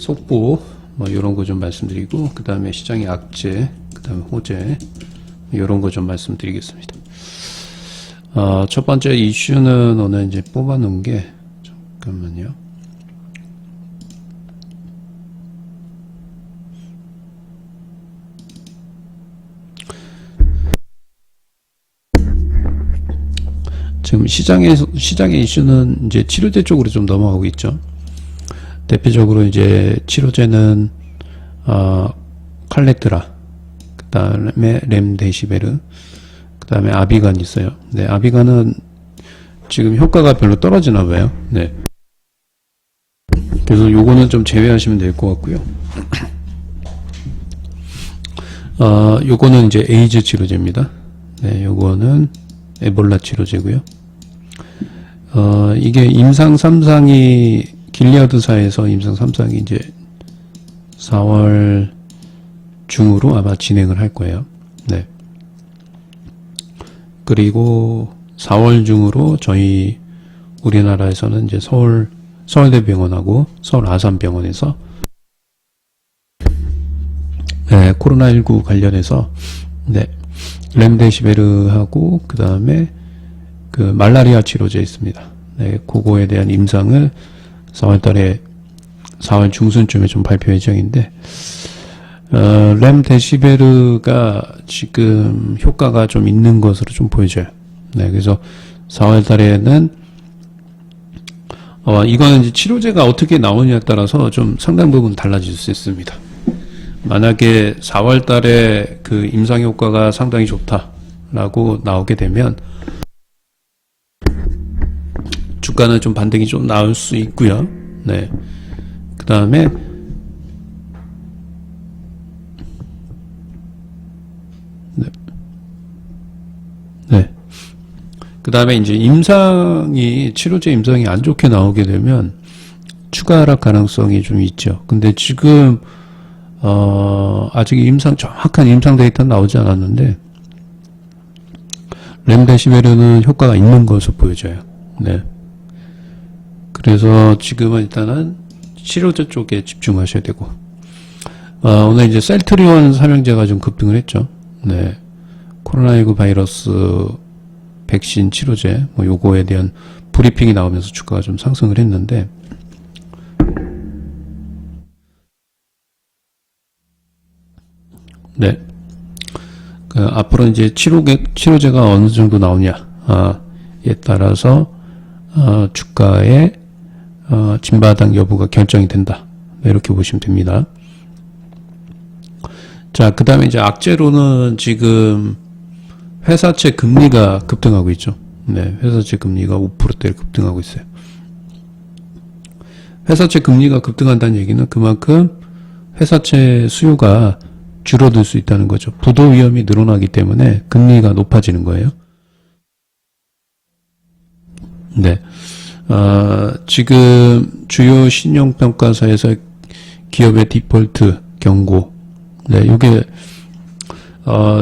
속보 뭐 이런 거 좀 말씀드리고, 그 다음에 시장의 악재, 그 다음에 호재 이런 거 좀 말씀드리겠습니다. 첫 번째 이슈는 오늘 이제 뽑아놓은 게, 잠깐만요. 지금 시장의 이슈는 이제 치료제 쪽으로 좀 넘어가고 있죠. 대표적으로 이제 치료제는 칼레트라, 그 다음에 렘데시베르, 그 다음에 아비간 있어요. 네, 아비간은 지금 효과가 별로 떨어지나 봐요. 네. 그래서 요거는 좀 제외하시면 될 것 같고요. 요거는 이제 에이즈 치료제입니다. 네, 요거는 에볼라 치료제고요. 이게 임상 3상이 길리아드사에서 임상 3상이 이제 4월 중으로 아마 진행을 할 거예요. 네. 그리고 4월 중으로 저희 우리나라에서는 이제 서울대병원하고 서울 아산병원에서 네, 코로나19 관련해서 네, 렘데시베르하고 그 다음에 그 말라리아 치료제 있습니다. 네, 그거에 대한 임상을 4월 중순쯤에 좀 발표 예정인데, 렘데시베르가 지금 효과가 좀 있는 것으로 좀 보여져요. 네, 그래서 4월 달에는, 이거는 이제 치료제가 어떻게 나오냐에 따라서 좀 상당 부분 달라질 수 있습니다. 만약에 4월 달에 그 임상 효과가 상당히 좋다라고 나오게 되면, 주가는 좀 반등이 좀 나올 수 있고요. 네. 그 다음에 네. 그 다음에 이제 치료제 임상이 안 좋게 나오게 되면 추가 하락 가능성이 좀 있죠. 근데 지금 아직 정확한 임상 데이터는 나오지 않았는데 렘데시베르는 효과가 있는 것으로 보여져요. 네. 그래서 지금은 일단은 치료제 쪽에 집중하셔야 되고, 오늘 이제 셀트리온 삼형제가 좀 급등을 했죠. 네. 코로나19 바이러스 백신 치료제, 뭐 요거에 대한 브리핑이 나오면서 주가가 좀 상승을 했는데, 네. 앞으로 이제 치료제가 어느 정도 나오냐에 따라서, 주가의 진바닥 여부가 결정이 된다. 이렇게 보시면 됩니다. 자, 그 다음에 이제 악재로는 지금 회사채 금리가 급등하고 있죠. 네, 회사채 금리가 5%대를 급등하고 있어요. 회사채 금리가 급등한다는 얘기는 그만큼 회사채 수요가 줄어들 수 있다는 거죠. 부도 위험이 늘어나기 때문에 금리가 높아지는 거예요. 네. 지금 주요 신용평가사에서 기업의 디폴트 경고. 네, 요게,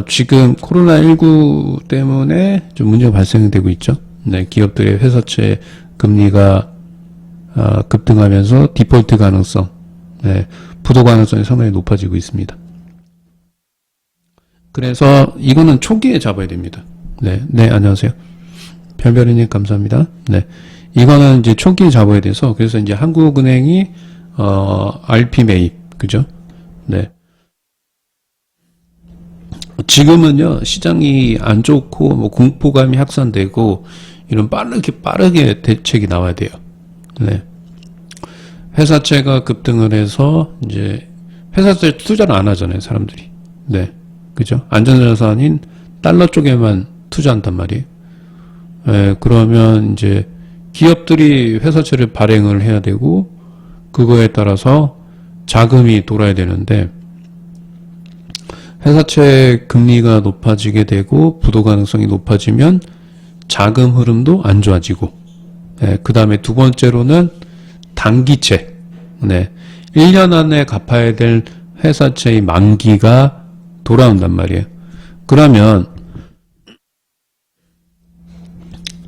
지금 코로나19 때문에 좀 문제가 발생되고 있죠. 네, 기업들의 회사채 금리가, 급등하면서 디폴트 가능성, 네, 부도 가능성이 상당히 높아지고 있습니다. 그래서 이거는 초기에 잡아야 됩니다. 네, 네, 안녕하세요. 별별이님 감사합니다. 네. 이거는 이제 초기에 잡아야 돼서, 그래서 이제 한국은행이, RP 매입, 그죠? 네. 지금은요, 시장이 안 좋고, 뭐, 공포감이 확산되고, 이런 빠르게 대책이 나와야 돼요. 네. 회사채가 급등을 해서, 이제, 회사채 투자를 안 하잖아요, 사람들이. 네. 그죠? 안전자산인 달러 쪽에만 투자한단 말이에요. 네, 그러면 이제, 기업들이 회사채를 발행을 해야 되고 그거에 따라서 자금이 돌아야 되는데 회사채 금리가 높아지게 되고 부도 가능성이 높아지면 자금 흐름도 안 좋아지고 네, 그 다음에 두 번째로는 단기채 1년 안에 갚아야 될 회사채의 만기가 돌아온단 말이에요. 그러면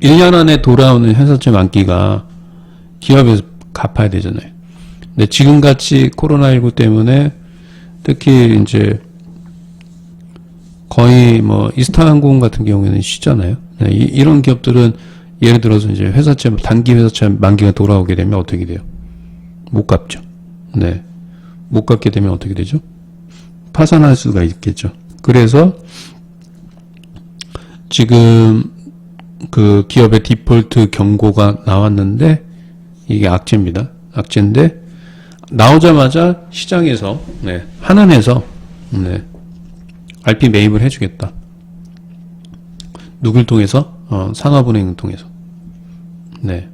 1년 안에 돌아오는 회사채 만기가 기업에서 갚아야 되잖아요. 근데 지금같이 코로나19 때문에 특히 이제 거의 뭐 이스타항공 같은 경우에는 쉬잖아요. 네, 이런 기업들은 예를 들어서 이제 회사채, 단기 회사채 만기가 돌아오게 되면 어떻게 돼요? 못 갚죠. 네. 못 갚게 되면 어떻게 되죠? 파산할 수가 있겠죠. 그래서 지금 그 기업의 디폴트 경고가 나왔는데 이게 악재입니다. 악재인데 나오자마자 시장에서 네, 한은해서 네, RP 매입을 해주겠다. 누굴 통해서? 산업은행을 통해서. 네.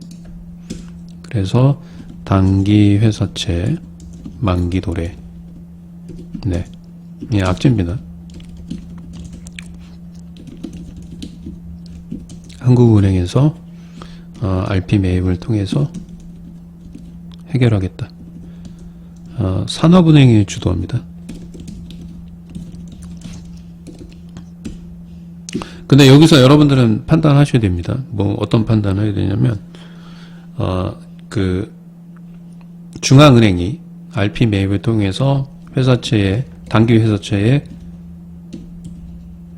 그래서 단기 회사채 만기 도래. 네. 예, 악재입니다. 한국은행에서 RP 매입을 통해서 해결하겠다. 산업은행이 주도합니다. 근데 여기서 여러분들은 판단하셔야 됩니다. 뭐 어떤 판단을 해야 되냐면 그 중앙은행이 RP 매입을 통해서 회사채에 단기 회사채에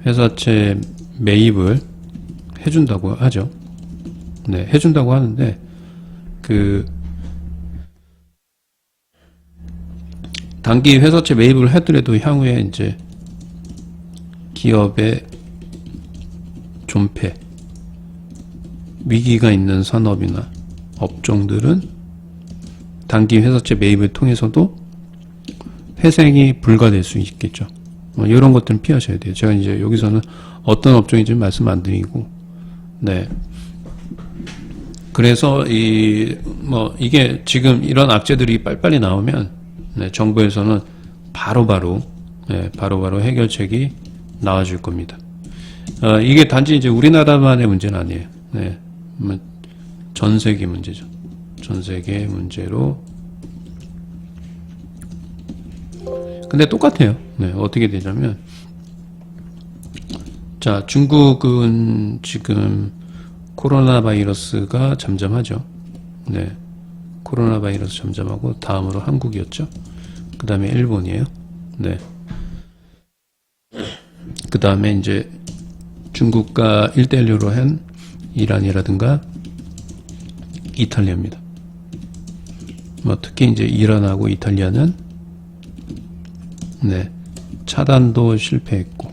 회사채 매입을 해준다고 하죠. 네, 해준다고 하는데 그 단기 회사채 매입을 하더라도 향후에 이제 기업의 존폐, 위기가 있는 산업이나 업종들은 단기 회사채 매입을 통해서도 회생이 불가될 수 있겠죠. 이런 것들은 피하셔야 돼요. 제가 이제 여기서는 어떤 업종인지 말씀 안 드리고, 네. 그래서 이게 지금 이런 악재들이 빨리빨리 나오면, 네, 정부에서는 바로바로 해결책이 나와줄 겁니다. 이게 단지 이제 우리나라만의 문제는 아니에요. 네. 전 세계 문제죠. 전 세계 문제로. 근데 똑같아요. 네. 어떻게 되냐면, 자, 중국은 지금 코로나 바이러스가 잠잠하죠. 네. 코로나 바이러스 잠잠하고, 다음으로 한국이었죠. 그 다음에 일본이에요. 네. 그 다음에 이제 중국과 1대1로 한 이란이라든가 이탈리아입니다. 뭐 특히 이제 이란하고 이탈리아는 네, 차단도 실패했고,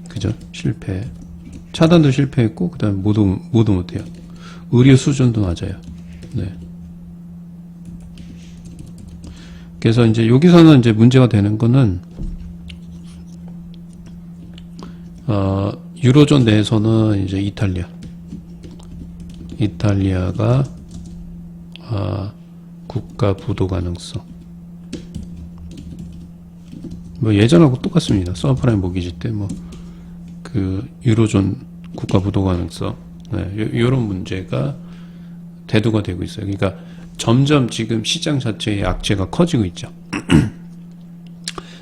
그죠? 실패. 차단도 실패했고, 그 다음에 모두 못해요. 의료 수준도 낮아요. 네. 그래서 이제 여기서는 이제 문제가 되는 거는, 유로존 내에서는 이제 이탈리아가, 국가 부도 가능성. 뭐 예전하고 똑같습니다. 서브프라임 모기지 때 그 유로존 국가 부도 가능성, 네, 이런 문제가 대두가 되고 있어요. 그러니까 점점 지금 시장 자체의 악재가 커지고 있죠.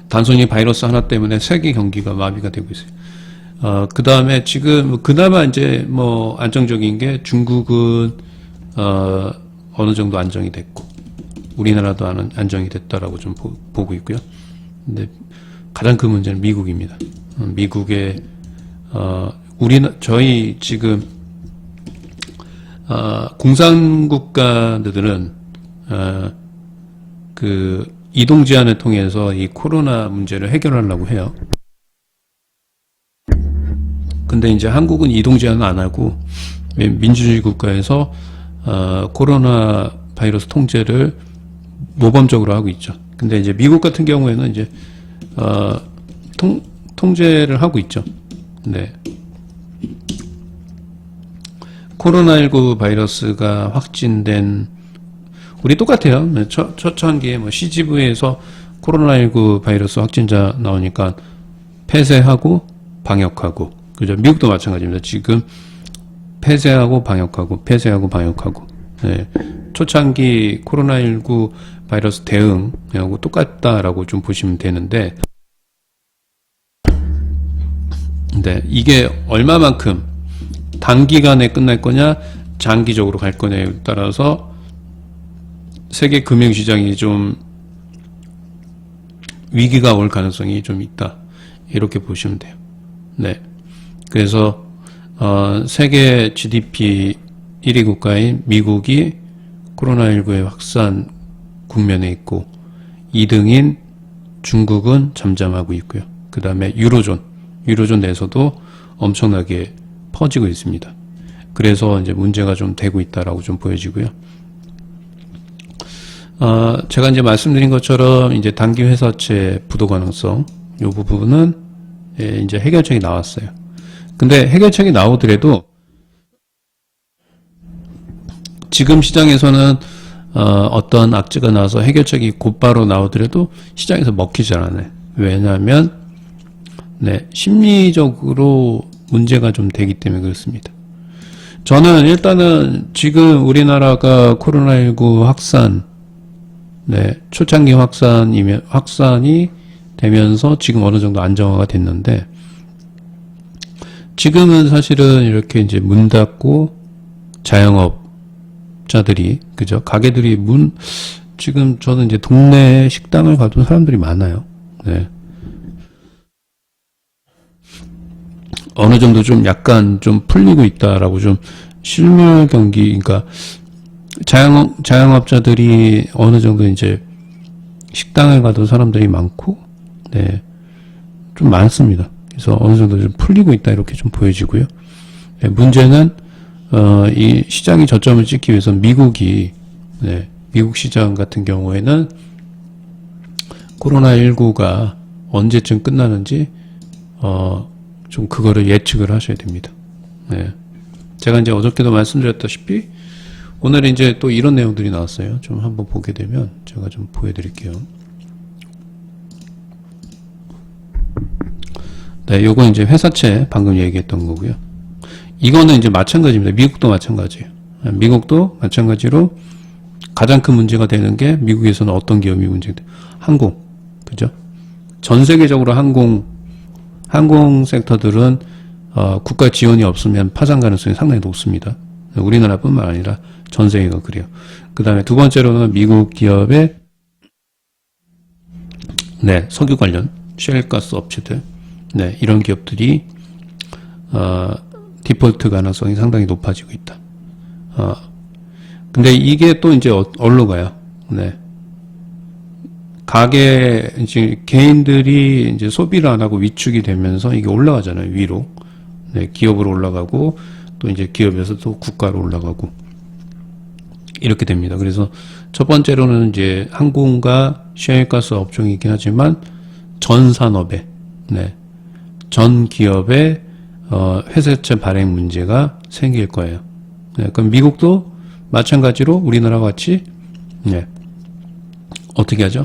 단순히 바이러스 하나 때문에 세계 경기가 마비가 되고 있어요. 그 다음에 지금 그나마 이제 뭐 안정적인 게 중국은 어느 정도 안정이 됐고 우리나라도 안정이 됐다라고 좀 보고 있고요. 근데 가장 큰 문제는 미국입니다. 미국의 저희 지금 공산국가들은 그 이동 제한을 통해서 이 코로나 문제를 해결하려고 해요. 근데 이제 한국은 이동 제한은 안 하고 민주주의 국가에서 코로나 바이러스 통제를 모범적으로 하고 있죠. 근데 이제 미국 같은 경우에는 이제 통제를 하고 있죠. 네. 코로나19 바이러스가 확진된 우리 똑같아요. 네, 초창기에 뭐 CGV에서 코로나19 바이러스 확진자 나오니까 폐쇄하고 방역하고, 그죠? 미국도 마찬가지입니다. 지금 폐쇄하고 방역하고 네. 초창기 코로나19 바이러스 대응하고 똑같다라고 좀 보시면 되는데, 네, 이게 얼마만큼 단기간에 끝날 거냐 장기적으로 갈 거냐에 따라서 세계 금융시장이 좀 위기가 올 가능성이 좀 있다. 이렇게 보시면 돼요. 네. 그래서 세계 GDP 1위 국가인 미국이 코로나19의 확산 국면에 있고 2등인 중국은 잠잠하고 있고요. 그 다음에 유로존 내에서도 엄청나게 퍼지고 있습니다. 그래서 이제 문제가 좀 되고 있다라고 좀 보여지고요. 제가 이제 말씀드린 것처럼 이제 단기 회사채 부도 가능성 이 부분은 이제 해결책이 나왔어요. 근데 해결책이 나오더라도 지금 시장에서는 어떤 악재가 나와서 해결책이 곧바로 나오더라도 시장에서 먹히지 않아요. 왜냐하면 심리적으로 문제가 좀 되기 때문에 그렇습니다. 저는 일단은 지금 우리나라가 코로나19 확산, 초창기 확산이 되면서 지금 어느 정도 안정화가 됐는데, 지금은 사실은 이렇게 이제 문 닫고 자영업자들이, 그죠? 가게들이 지금 저는 이제 동네 식당을 가도 사람들이 많아요. 어느 정도 좀 약간 좀 풀리고 있다라고 좀 실물 경기, 그러니까 자영업자들이 어느 정도 이제 식당을 가도 사람들이 많고, 좀 많습니다. 그래서 어느 정도 좀 풀리고 있다 이렇게 좀 보여지고요. 문제는 이 시장이 저점을 찍기 위해서 미국 시장 같은 경우에는 코로나19가 언제쯤 끝나는지 좀 그거를 예측을 하셔야 됩니다. 제가 이제 어저께도 말씀드렸다시피 오늘 이제 또 이런 내용들이 나왔어요. 좀 한번 보게 되면 제가 좀 보여드릴게요. 요건 이제 회사채 방금 얘기했던 거고요. 이거는 이제 마찬가지입니다. 미국도 마찬가지예요. 미국도 마찬가지로 가장 큰 문제가 되는 게 미국에서는 어떤 기업이 문제가 돼요? 항공, 그죠? 전 세계적으로 항공 섹터들은 국가 지원이 없으면 파산 가능성이 상당히 높습니다. 우리나라뿐만 아니라 전 세계가 그래요. 그 다음에 두 번째로는 미국 기업의 석유 관련 셰일가스 업체들, 이런 기업들이 디폴트 가능성이 상당히 높아지고 있다. 근데 이게 또 이제 어디로 가요? 이제 개인들이 이제 소비를 안 하고 위축이 되면서 이게 올라가잖아요, 위로. 기업으로 올라가고, 또 이제 기업에서 또 국가로 올라가고, 이렇게 됩니다. 그래서 첫 번째로는 이제 항공과 셰일가스 업종이긴 하지만, 전 산업에, 전 기업의, 회사채 발행 문제가 생길 거예요. 그럼 미국도 마찬가지로 우리나라와 같이, 어떻게 하죠?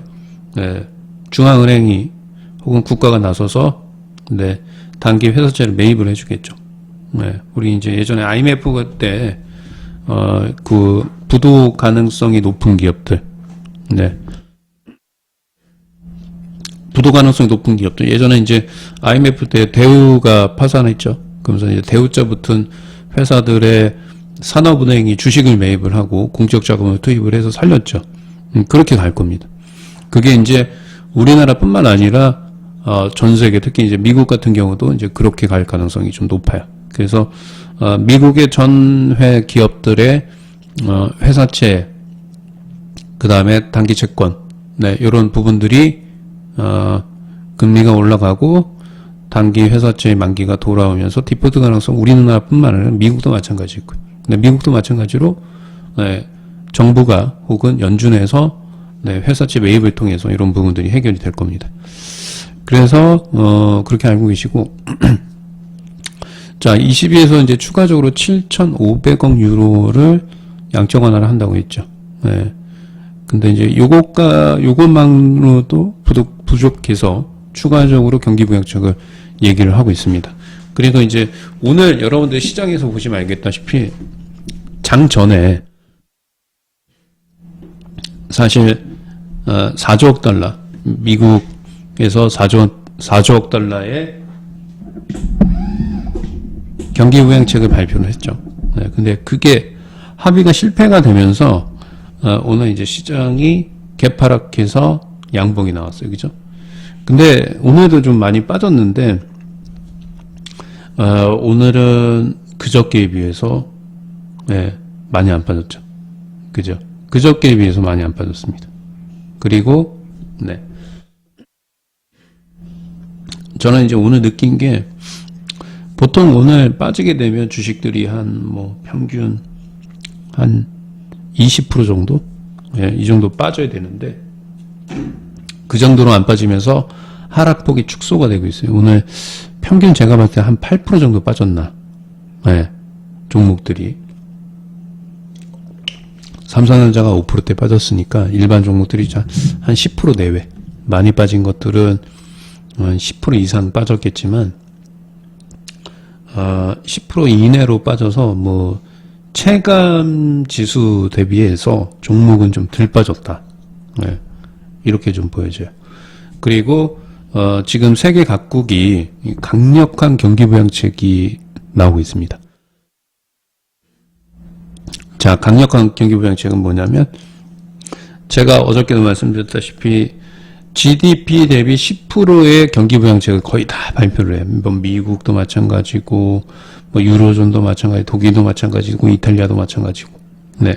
중앙은행이 혹은 국가가 나서서 단기 회사채를 매입을 해주겠죠. 우리 이제 예전에 IMF 때 그 부도 가능성이 높은 기업들, 부도 가능성이 높은 기업들. 예전에 이제 IMF 때 대우가 파산했죠. 그러면서 이제 대우자 붙은 회사들의 산업은행이 주식을 매입을 하고 공적 자금을 투입을 해서 살렸죠. 그렇게 갈 겁니다. 그게 이제 우리나라뿐만 아니라 전 세계, 특히 이제 미국 같은 경우도 이제 그렇게 갈 가능성이 좀 높아요. 그래서 미국의 전회 기업들의 회사채, 그 다음에 단기 채권, 이런 부분들이 금리가 올라가고 단기 회사채의 만기가 돌아오면서 디폴트 가능성, 우리나라뿐만 아니라 미국도 마찬가지고요. 근데 미국도 마찬가지로 정부가 혹은 연준에서 회사채 매입을 통해서 이런 부분들이 해결이 될 겁니다. 그래서 그렇게 알고 계시고 자, 22에서 이제 추가적으로 7,500억 유로를 양적 완화를 한다고 했죠. 근데 이제 요것만으로도 부족해서 추가적으로 경기부양책을 얘기를 하고 있습니다. 그래서 이제 오늘 여러분들 시장에서 보시면 알겠다시피 장 전에 사실 4조억 달러, 미국에서 4조억 달러의 경기부양책을 발표를 했죠. 근데 그게 합의가 실패가 되면서 오늘 이제 시장이 개파락해서 양봉이 나왔어요. 그죠? 근데 오늘도 좀 많이 빠졌는데, 오늘은 그저께에 비해서, 네, 많이 안 빠졌죠. 그죠? 그저께에 비해서 많이 안 빠졌습니다. 그리고, 네. 저는 이제 오늘 느낀 게, 보통 오늘 빠지게 되면 주식들이 평균 한 20% 정도? 예, 이 정도 빠져야 되는데, 그 정도로 안 빠지면서 하락폭이 축소가 되고 있어요. 오늘 평균 제가 봤을 때 한 8% 정도 빠졌나. 예, 종목들이. 삼성전자가 5%대 빠졌으니까 일반 종목들이 한 10% 내외. 많이 빠진 것들은 10% 이상 빠졌겠지만, 10% 이내로 빠져서 체감 지수 대비해서 종목은 좀 덜 빠졌다. 네, 이렇게 좀 보여져요. 그리고 지금 세계 각국이 강력한 경기 부양책이 나오고 있습니다. 자, 강력한 경기 부양책은 뭐냐면, 제가 어저께도 말씀드렸다시피 GDP 대비 10%의 경기 부양책을 거의 다 발표를 해요. 미국도 마찬가지고, 유로존도 마찬가지, 독일도 마찬가지고, 이탈리아도 마찬가지고. 네.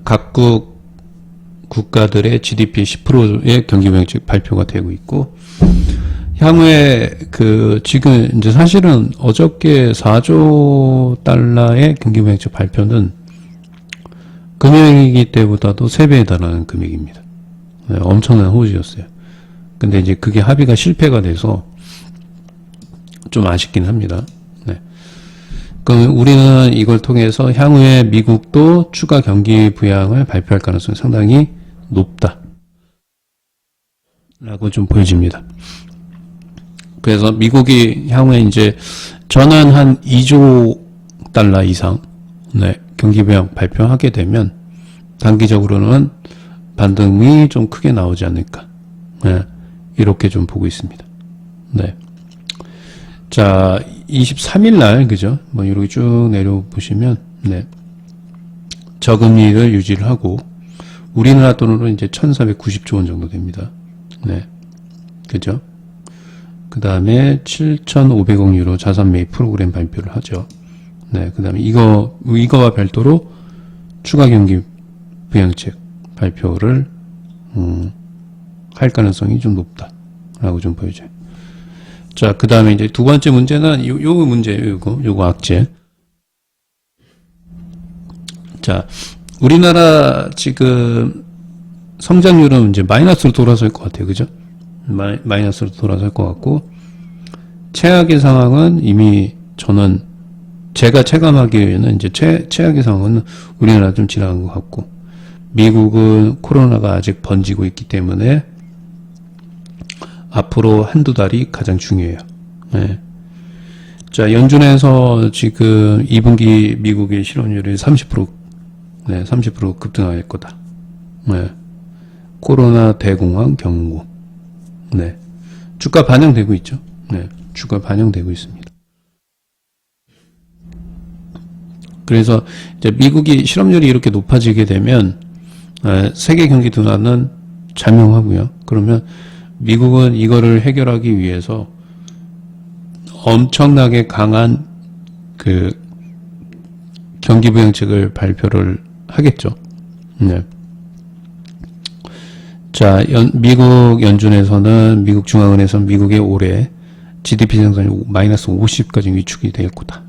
각국 국가들의 GDP 10%의 경기 부양책 발표가 되고 있고, 향후에 지금 이제 사실은 어저께 4조 달러의 경기 부양책 발표는 금융위기 때보다도 3배에 달하는 금액입니다. 네, 엄청난 호주였어요. 근데 이제 그게 합의가 실패가 돼서 좀 아쉽긴 합니다. 네. 그럼 우리는 이걸 통해서 향후에 미국도 추가 경기 부양을 발표할 가능성이 상당히 높다. 라고 좀 보여집니다. 그래서 미국이 향후에 이제 전환 한 2조 달러 이상, 네, 경기 부양 발표하게 되면 단기적으로는 반등이 좀 크게 나오지 않을까. 네, 이렇게 좀 보고 있습니다. 네. 자, 23일 날, 그죠? 이렇게 쭉 내려보시면, 네. 저금리를 유지를 하고, 우리나라 돈으로 이제 1,490조 원 정도 됩니다. 네. 그죠? 그 다음에 7,500억 유로 자산 매입 프로그램 발표를 하죠. 네. 그 다음에 이거와 별도로 추가 경기 부양책 발표를, 할 가능성이 좀 높다라고 좀 보여져요. 자, 그 다음에 이제 두 번째 문제는 요 문제예요. 요거 악재. 자, 우리나라 지금 성장률은 이제 마이너스로 돌아설 것 같아요. 그죠? 마이너스로 돌아설 것 같고, 최악의 상황은 이미 제가 체감하기에는 이제 최악의 상황은 우리나라 좀 지나간 것 같고, 미국은 코로나가 아직 번지고 있기 때문에 앞으로 한두 달이 가장 중요해요. 네. 자, 연준에서 지금 2분기 미국의 실업률이 30%, 네, 30% 급등할 거다. 네. 코로나 대공황 경고. 네. 주가 반영되고 있죠. 네. 주가 반영되고 있습니다. 그래서 이제 미국이 실업률이 이렇게 높아지게 되면 세계 경기 둔화는 작용하고요. 그러면 미국은 이거를 해결하기 위해서 엄청나게 강한 경기 부양책을 발표를 하겠죠. 네. 자, 미국 연준에서는, 미국 중앙은행에서는 미국의 올해 GDP 성장이 마이너스 50까지 위축이 될 거다.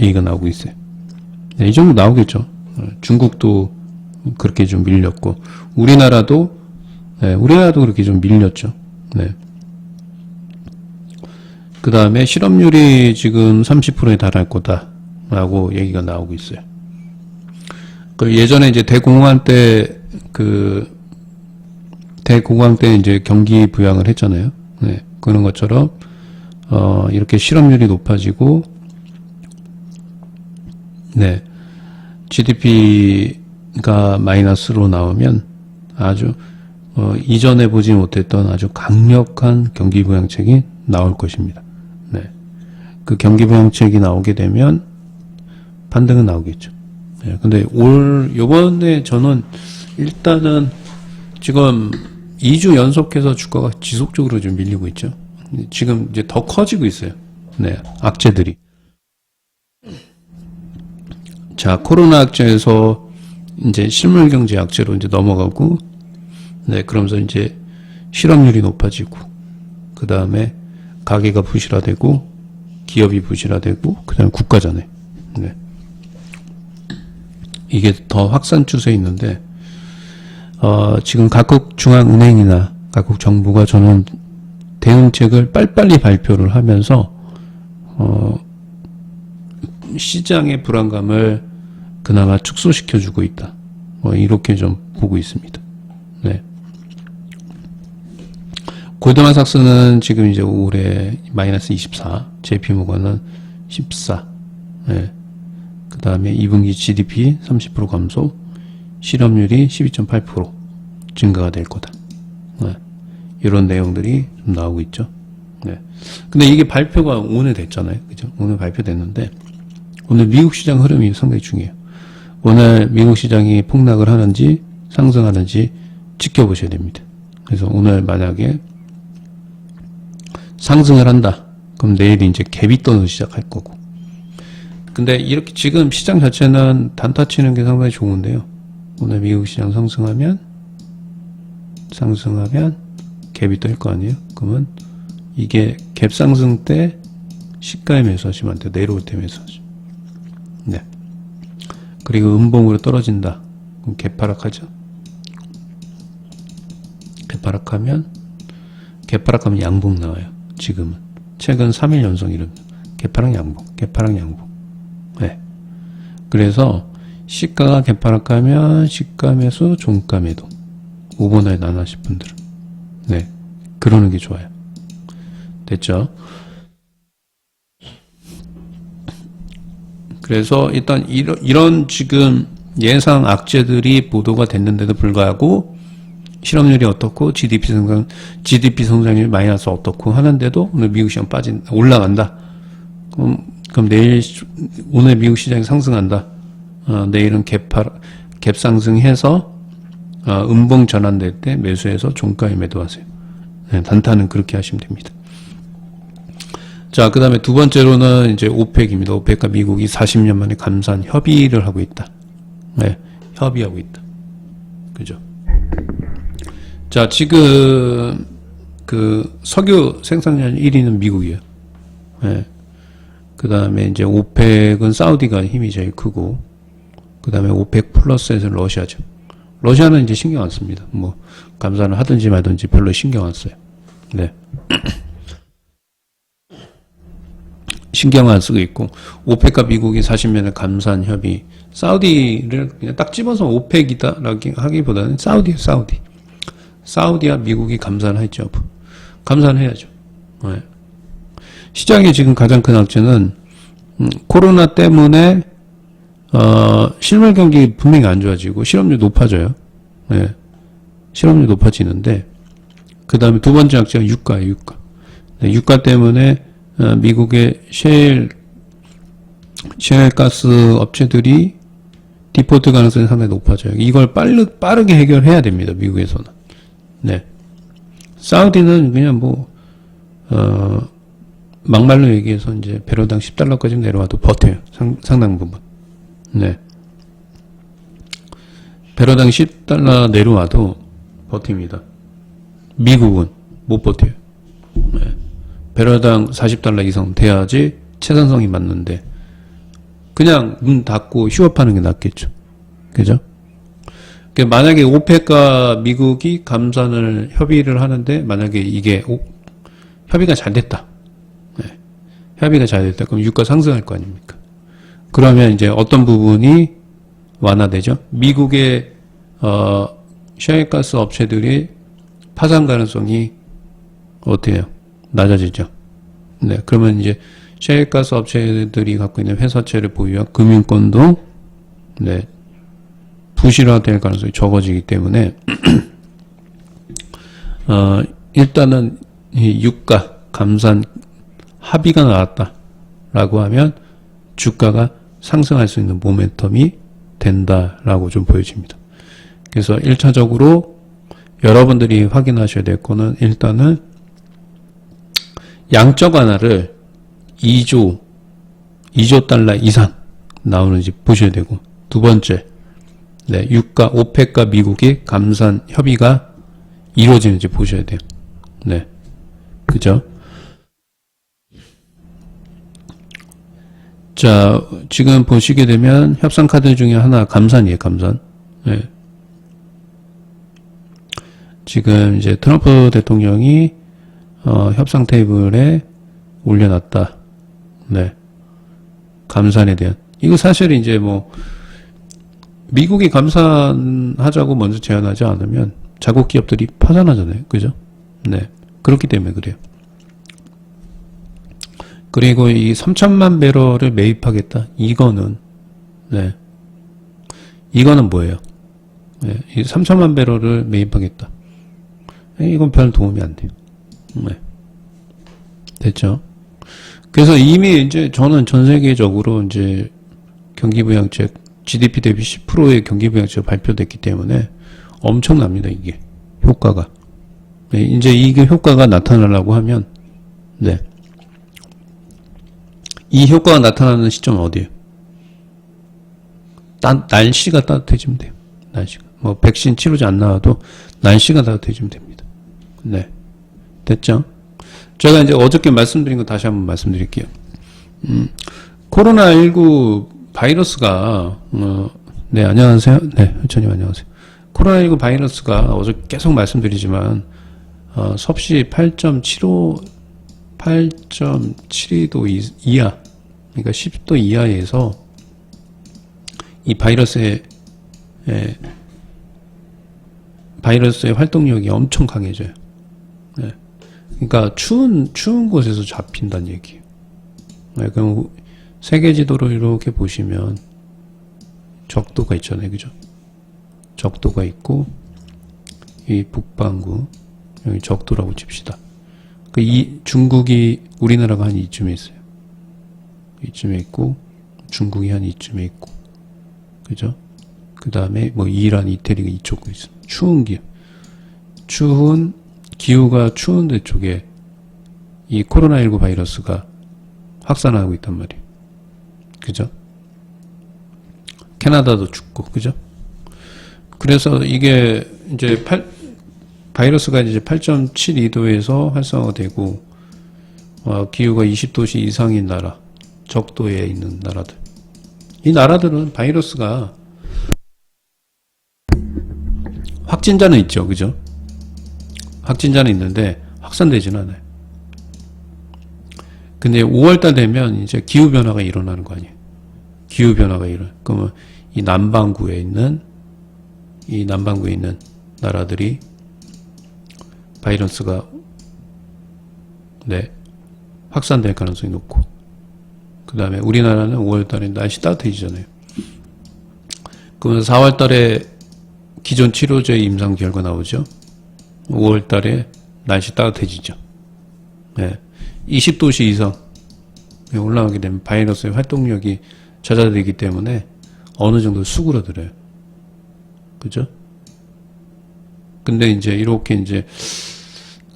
얘기가 나오고 있어요. 네, 이 정도 나오겠죠. 중국도 그렇게 좀 밀렸고, 우리나라도 그렇게 좀 밀렸죠. 네. 그 다음에 실업률이 지금 30%에 달할 거다라고 얘기가 나오고 있어요. 예전에 이제 대공황 때 이제 경기 부양을 했잖아요. 네. 그런 것처럼, 이렇게 실업률이 높아지고, 네. GDP가 마이너스로 나오면 아주, 이전에 보지 못했던 아주 강력한 경기 부양책이 나올 것입니다. 네. 그 경기 부양책이 나오게 되면 반등은 나오겠죠. 예, 근데 요번에 저는 일단은 지금 2주 연속해서 주가가 지속적으로 좀 밀리고 있죠. 지금 이제 더 커지고 있어요. 네, 악재들이. 자, 코로나 악재에서 이제 실물 경제 악재로 이제 넘어가고, 네, 그러면서 이제 실업률이 높아지고, 그 다음에 가계가 부실화되고, 기업이 부실화되고, 그 다음에 국가잖아요. 네. 이게 더 확산 추세에 있는데, 지금 각국 중앙은행이나 각국 정부가 저는 대응책을 빨리빨리 발표를 하면서, 시장의 불안감을 그나마 축소시켜주고 있다. 이렇게 좀 보고 있습니다. 네. 골드만삭스는 지금 이제 올해 마이너스 24, JP모건은 14, 네. 그 다음에 2분기 GDP 30% 감소, 실업률이 12.8% 증가가 될 거다. 네. 이런 내용들이 좀 나오고 있죠. 네. 근데 이게 발표가 오늘 됐잖아요. 그죠? 오늘 발표됐는데, 오늘 미국 시장 흐름이 상당히 중요해요. 오늘 미국 시장이 폭락을 하는지 상승하는지 지켜보셔야 됩니다. 그래서 오늘 만약에 상승을 한다. 그럼 내일 이제 갭이 떠는 시작할 거고. 근데 이렇게 지금 시장 자체는 단타 치는 게 상당히 좋은데요. 오늘 미국 시장 상승하면 갭이 뜰 거 아니에요? 그러면 이게 갭 상승 때 시가에 매수하시면 안 돼요. 내려올 때 매수하시면. 네. 그리고 음봉으로 떨어진다. 그럼 개파락하죠. 개파락하면 양봉 나와요. 지금은. 최근 3일 연속 이런 개파락 양봉. 네. 그래서 시가가 개파락하면 시가 매수, 종가 매도. 오버나잇 안 하실 분들은. 네. 그러는 게 좋아요. 됐죠? 그래서 일단 이런 지금 예상 악재들이 보도가 됐는데도 불구하고 실업률이 어떻고 GDP 성장률이 마이너스 어떻고 하는데도 오늘 미국 시장 올라간다. 그럼 오늘 미국 시장이 상승한다. 내일은 갭 상승해서 음봉 전환될 때 매수해서 종가에 매도하세요. 네, 단타는 그렇게 하시면 됩니다. 자, 그 다음에 두 번째로는 이제 오펙입니다. 오펙과 미국이 40년 만에 감산 협의를 하고 있다. 네, 협의하고 있다. 그죠? 자, 지금 그 석유 생산량 1위는 미국이에요. 네. 그 다음에 이제 오펙은 사우디가 힘이 제일 크고, 그 다음에 오펙 플러스에서 러시아죠. 러시아는 이제 신경 안 씁니다. 뭐, 감산을 하든지 말든지 별로 신경 안 써요. 네. 신경 안 쓰고 있고, 오펙과 미국이 40년의 감산 협의, 사우디를 그냥 딱 집어서 오펙이다라고 하기보다는 사우디와 미국이 감산했죠. 감산해야죠. 네. 시장의 지금 가장 큰 악재는 코로나 때문에 실물 경기 분명히 안 좋아지고 실업률 높아져요. 네. 실업률 높아지는데 그 다음에 두 번째 악재가 유가예요. 유가. 네. 유가 때문에 미국의 셰일가스 업체들이 디폴트 가능성이 상당히 높아져요. 이걸 빠르게 해결해야 됩니다. 미국에서는. 네. 사우디는 그냥 막말로 얘기해서 이제 배럴당 10달러까지 내려와도 버텨요. 상당 부분. 네. 배럴당 10달러 내려와도 버팁니다. 미국은 못 버텨요. 네. 배럴당 40달러 이상 돼야지 채산성이 맞는데, 그냥 문 닫고 휴업하는 게 낫겠죠. 그죠? 만약에 오펙과 미국이 감산을 협의를 하는데, 만약에 이게 협의가 잘 됐다. 네. 협의가 잘 됐다. 그럼 유가 상승할 거 아닙니까? 그러면 이제 어떤 부분이 완화되죠? 미국의 셰일가스 업체들이 파산 가능성이 어때요? 낮아지죠. 네, 그러면 이제 셰일가스 업체들이 갖고 있는 회사채를 보유한 금융권도 네, 부실화될 가능성이 적어지기 때문에 일단은 이 유가 감산 합의가 나왔다라고 하면 주가가 상승할 수 있는 모멘텀이 된다라고 좀 보여집니다. 그래서 1차적으로 여러분들이 확인하셔야 될 거는 일단은 양적 완화를 2조 달러 이상 나오는지 보셔야 되고, 두 번째, 네, 유가, 오펙과 미국의 감산 협의가 이루어지는지 보셔야 돼요. 네. 그죠? 자, 지금 보시게 되면 협상 카드 중에 하나 감산이에요, 감산. 네. 지금 이제 트럼프 대통령이 협상 테이블에 올려놨다. 네. 감산에 대한. 이거 사실 이제 뭐 미국이 감산하자고 먼저 제안하지 않으면 자국 기업들이 파산하잖아요. 그죠? 네. 그렇기 때문에 그래요. 그리고 이 3천만 배럴을 매입하겠다. 이거는 네. 이거는 뭐예요? 네. 이 3천만 배럴을 매입하겠다. 이건 별 도움이 안 돼요. 네. 됐죠? 그래서 이미 이제 저는 전 세계적으로 이제 경기부양책 GDP 대비 10%의 경기부양책 발표됐기 때문에 엄청납니다. 이게 효과가. 네. 이제 이게 효과가 나타나려고 하면 네. 이 효과가 나타나는 시점은 어디예요? 날씨가 따뜻해지면 돼요. 날씨가. 뭐 백신 치료제 안 나와도 날씨가 따뜻해지면 됩니다. 네. 됐죠? 제가 이제 어저께 말씀드린 거 다시 한번 말씀드릴게요. 코로나19 바이러스가 네, 안녕하세요. 네, 회원님 안녕하세요. 코로나19 바이러스가 어저께 계속 말씀드리지만 섭씨 8.72도 이하, 그러니까 10도 이하에서 이 바이러스의 활동력이 엄청 강해져요. 네. 그러니까 추운 곳에서 잡힌다는 얘기예요. 네, 그럼 세계 지도를 이렇게 보시면 적도가 있잖아요, 그죠? 적도가 있고 이 북반구 여기 적도라고 칩시다. 이 중국이 우리나라가 한 이쯤에 있어요. 이쯤에 있고 중국이 한 이쯤에 있고, 그죠? 그 다음에 뭐 이란, 이태리가 이쪽에 있어요. 추운 기후가 추운 데 쪽에 이 코로나19 바이러스가 확산하고 있단 말이에요. 그죠? 캐나다도 춥고, 그죠? 그래서 이게 이제 바이러스가 이제 8.72도에서 활성화되고 기후가 20도씨 이상인 나라, 적도에 있는 나라들. 이 나라들은 바이러스가 확진자는 있죠, 그죠? 확진자는 있는데 확산되지는 않아요. 근데 5월달 되면 이제 기후 변화가 일어나는 거 아니에요? 기후 변화가 그러면 이 남반구에 있는 나라들이 바이러스가 네, 확산될 가능성이 높고, 그 다음에 우리나라는 5월달에 날씨 따뜻해지잖아요. 그러면 4월달에 기존 치료제 임상 결과 나오죠. 5월달에 날씨 따뜻해지죠. 네, 20도씨 이상 올라가게 되면 바이러스의 활동력이 잦아들기 때문에 어느 정도 수그러들어요. 그죠? 근데 이제 이렇게 이제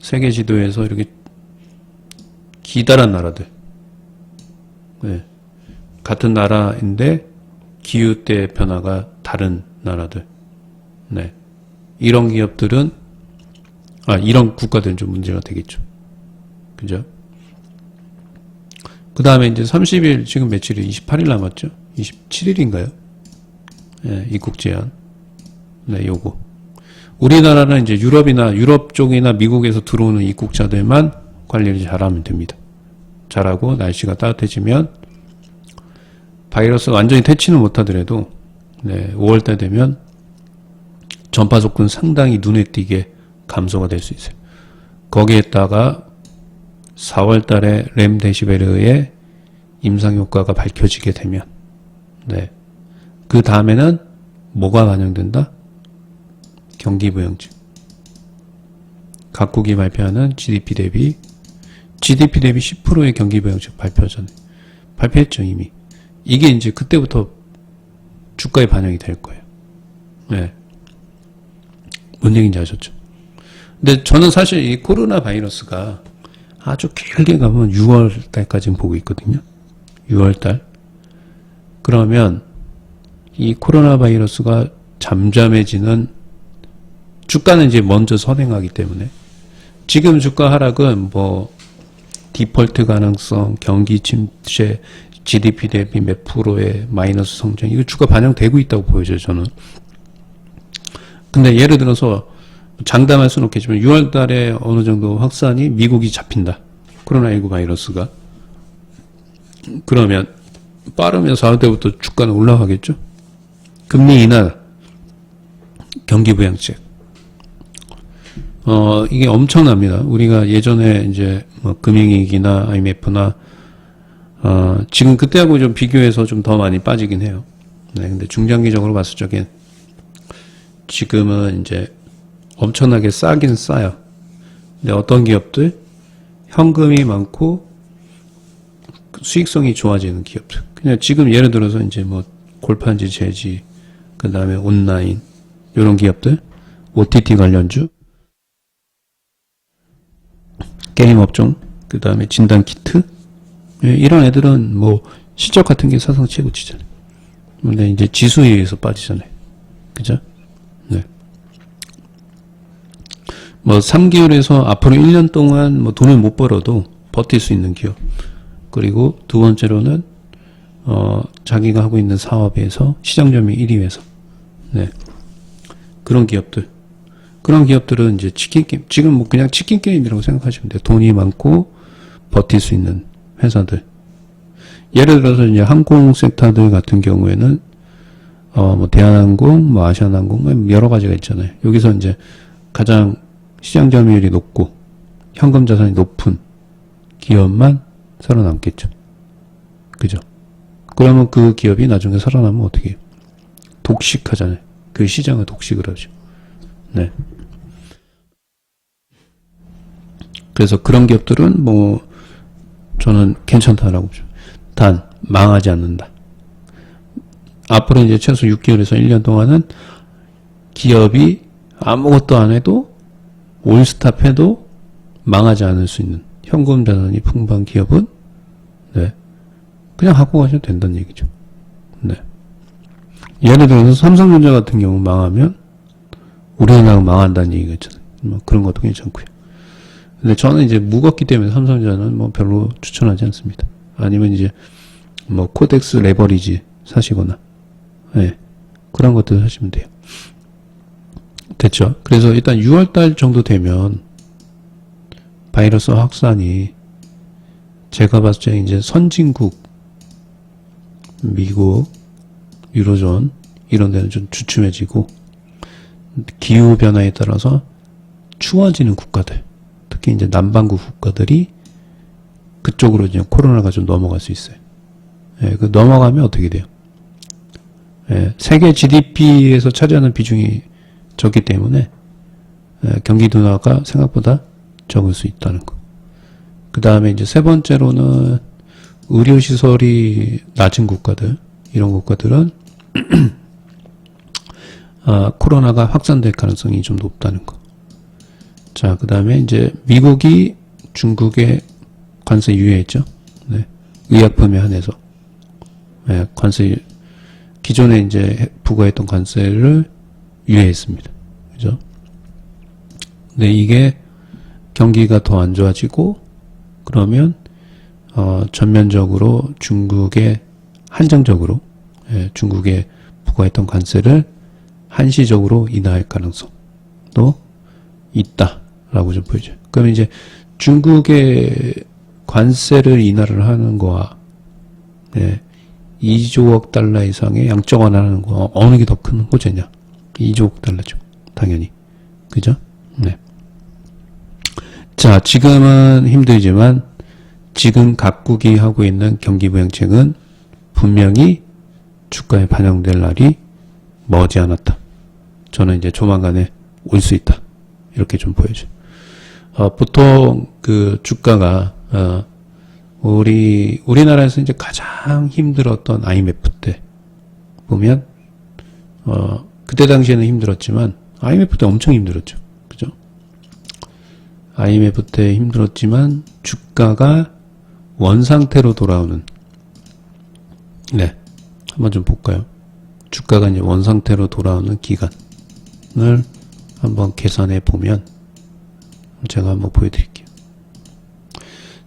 세계 지도에서 이렇게 기다란 나라들, 네, 같은 나라인데 기후대 변화가 다른 나라들, 네, 이런 기업들은 이런 국가들은 좀 문제가 되겠죠. 그죠? 그 다음에 이제 30일, 지금 며칠이 28일 남았죠? 27일인가요? 네, 입국 제한. 네, 요거. 우리나라는 이제 유럽 쪽이나 미국에서 들어오는 입국자들만 관리를 잘하면 됩니다. 잘하고 날씨가 따뜻해지면 바이러스 완전히 퇴치는 못하더라도 네, 5월달 되면 전파 속도는 상당히 눈에 띄게 감소가 될 수 있어요. 거기에다가 4월달에 렘데시베르의 임상 효과가 밝혀지게 되면 네, 그 다음에는 뭐가 반영된다? 경기부양책. 각국이 발표하는 GDP 대비 10%의 경기부양책 발표하잖아요. 발표했죠, 이미. 이게 이제 그때부터 주가에 반영이 될 거예요. 네. 뭔 얘기인지 아셨죠? 근데 저는 사실 이 코로나 바이러스가 아주 길게 가면 6월 달까지는 보고 있거든요. 6월 달. 그러면 이 코로나 바이러스가 잠잠해지는 주가는 이제 먼저 선행하기 때문에 지금 주가 하락은 뭐 디폴트 가능성, 경기 침체, GDP 대비 몇 프로의 마이너스 성장 이거 주가 반영되고 있다고 보여져요. 저는. 근데 예를 들어서 장담할 수는 없겠지만 6월 달에 어느 정도 확산이 미국이 잡힌다. 코로나19 바이러스가. 그러면 빠르면 4월 때부터 주가는 올라가겠죠. 금리 인하, 경기 부양책. 이게 엄청납니다. 우리가 예전에 이제 뭐 금융위기나 IMF나 지금 그때하고 좀 비교해서 좀 더 많이 빠지긴 해요. 네, 근데 중장기적으로 봤을 적엔 지금은 이제 엄청나게 싸긴 싸요. 근데 어떤 기업들 현금이 많고 수익성이 좋아지는 기업들. 그냥 지금 예를 들어서 이제 뭐 골판지, 제지, 그 다음에 온라인 이런 기업들, OTT 관련주, 게임 업종, 그 다음에 진단 키트, 이런 애들은 뭐 실적 같은 게 사상 최고치잖아요. 근데 이제 지수에 의해서 빠지잖아요. 그죠? 네. 뭐 3개월에서 앞으로 1년 동안 뭐 돈을 못 벌어도 버틸 수 있는 기업. 그리고 두 번째로는 자기가 하고 있는 사업에서 시장 점유율 1위에서 네. 그런 기업들. 그런 기업들은 이제 치킨 게임, 지금 뭐 그냥 치킨 게임이라고 생각하시면 돼요. 돈이 많고 버틸 수 있는 회사들. 예를 들어서 이제 항공 섹터들 같은 경우에는 뭐 대한항공, 뭐 아시아나항공, 뭐 여러 가지가 있잖아요. 여기서 이제 가장 시장 점유율이 높고 현금 자산이 높은 기업만 살아남겠죠. 그죠? 그러면 그 기업이 나중에 살아나면 어떻게 해요? 독식하잖아요. 그 시장을 독식을 하죠. 네. 그래서 그런 기업들은 뭐 저는 괜찮다라고 보죠. 단 망하지 않는다. 앞으로 이제 최소 6개월에서 1년 동안은 기업이 아무것도 안 해도 올스탑 해도 망하지 않을 수 있는 현금 자산이 풍부한 기업은 네. 그냥 갖고 가셔도 된다는 얘기죠. 네. 예를 들어서 삼성전자 같은 경우 망하면 우리나라가 망한다는 얘기가 있잖아요. 뭐 그런 것도 괜찮고요. 근데 저는 이제 무겁기 때문에 삼성전자는 뭐 별로 추천하지 않습니다. 아니면 이제 뭐 코덱스 레버리지 사시거나 네. 그런 것들 하시면 돼요. 됐죠? 그래서 일단 6월달 정도 되면 바이러스 확산이 제가 봤을 때 이제 선진국 미국, 유로존 이런 데는 좀 주춤해지고 기후변화에 따라서 추워지는 국가들 특히 이제 남반구 국가들이 그쪽으로 이제 코로나가 좀 넘어갈 수 있어요. 예, 그 넘어가면 어떻게 돼요? 예, 세계 GDP에서 차지하는 비중이 적기 때문에 경기 둔화가 생각보다 적을 수 있다는 거. 그 다음에 이제 세 번째로는 의료시설이 낮은 국가들, 이런 국가들은 코로나가 확산될 가능성이 좀 높다는 거. 자, 그 다음에 이제 미국이 중국에 관세 유예했죠. 네. 의약품에 한해서. 네, 관세, 기존에 이제 부과했던 관세를 유예했습니다. 그죠? 근데 이게 경기가 더 안 좋아지고, 그러면, 전면적으로 중국에, 한정적으로, 예, 중국에 부과했던 관세를 한시적으로 인하할 가능성도 있다라고 좀 보여져요. 그러면 이제 중국의 관세를 인하를 하는 거와, 예, 2조억 달러 이상의 양적 완화하는 거, 어느 게 더 큰 호재냐? 2조억 달러죠. 당연히. 그죠? 네. 자, 지금은 힘들지만, 지금 각국이 하고 있는 경기부양책은 분명히 주가에 반영될 날이 머지않았다. 저는 이제 조만간에 올 수 있다. 이렇게 좀 보여줘요. 보통 그 주가가, 우리나라에서 이제 가장 힘들었던 IMF 때 보면 그때 당시에는 힘들었지만 IMF 때 엄청 힘들었죠. 그죠? IMF 때 힘들었지만 주가가 원상태로 돌아오는, 네, 한번 좀 볼까요? 주가가 이제 원상태로 돌아오는 기간을 한번 계산해 보면 제가 한번 보여드릴게요.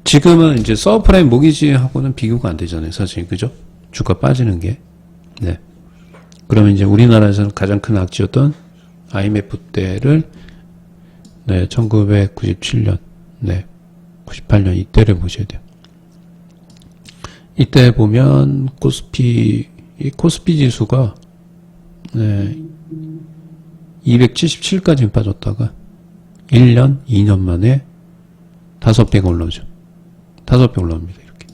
지금은 이제 서브프라임 모기지하고는 비교가 안 되잖아요, 사실. 그죠? 주가 빠지는 게. 네. 그러면 이제 우리나라에서는 가장 큰 악재였던 IMF 때를, 네, 1997년, 네, 98년 이때를 보셔야 돼요. 이때 보면 코스피 지수가, 네, 277까지 빠졌다가 1년, 2년 만에 5배가 올라오죠. 5배 올라옵니다. 이렇게.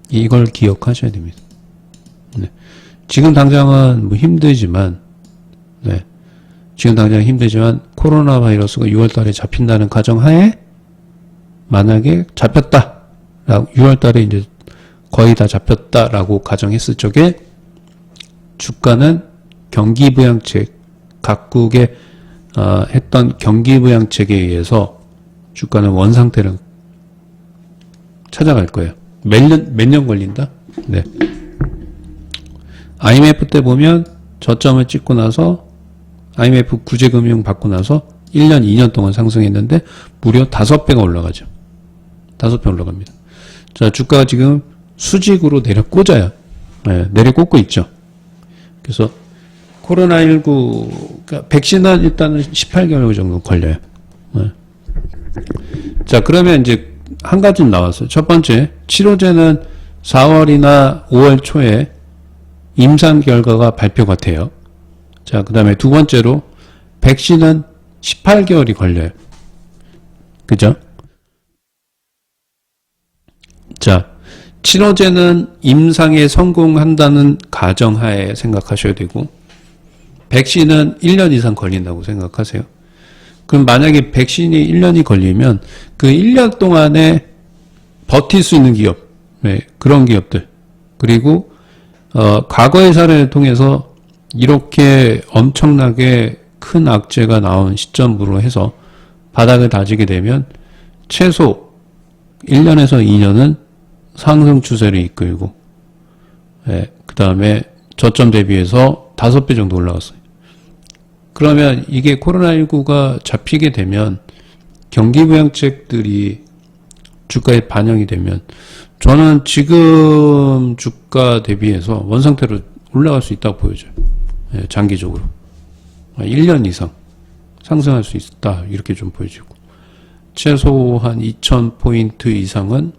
이걸 기억하셔야 됩니다. 네. 지금 당장은 뭐 힘들지만, 네. 지금 당장 힘들지만 코로나 바이러스가 6월 달에 잡힌다는 가정하에 만약에 잡혔다. 6월 달에 이제 거의 다 잡혔다라고 가정했을 적에 주가는 경기부양책, 각국의 했던 경기부양책에 의해서 주가는 원상태를 찾아갈 거예요. 몇 년 걸린다? 네. IMF 때 보면 저점을 찍고 나서 IMF 구제금융 받고 나서 1년, 2년 동안 상승했는데 무려 5배가 올라가죠. 5배 올라갑니다. 자, 주가가 지금 수직으로 내려 꽂아요. 네, 내려 꽂고 있죠. 그래서 코로나19, 그러니까 백신은 일단은 18개월 정도 걸려요. 네. 자, 그러면 이제 한 가지는 나왔어요. 첫 번째, 치료제는 4월이나 5월 초에 임상 결과가 발표가 돼요. 자, 그 다음에 두 번째로, 백신은 18개월이 걸려요. 그죠? 자, 치료제는 임상에 성공한다는 가정하에 생각하셔야 되고, 백신은 1년 이상 걸린다고 생각하세요. 그럼 만약에 백신이 1년이 걸리면 그 1년 동안에 버틸 수 있는 기업, 네, 그런 기업들, 그리고 과거의 사례를 통해서 이렇게 엄청나게 큰 악재가 나온 시점으로 해서 바닥을 다지게 되면 최소 1년에서 2년은 상승 추세를 이끌고, 네, 그 다음에 저점 대비해서 5배 정도 올라갔어요. 그러면 이게 코로나19가 잡히게 되면 경기부양책들이 주가에 반영이 되면 저는 지금 주가 대비해서 원상태로 올라갈 수 있다고 보여져요. 네, 장기적으로. 1년 이상 상승할 수 있다. 이렇게 좀 보여지고. 최소한 2000포인트 이상은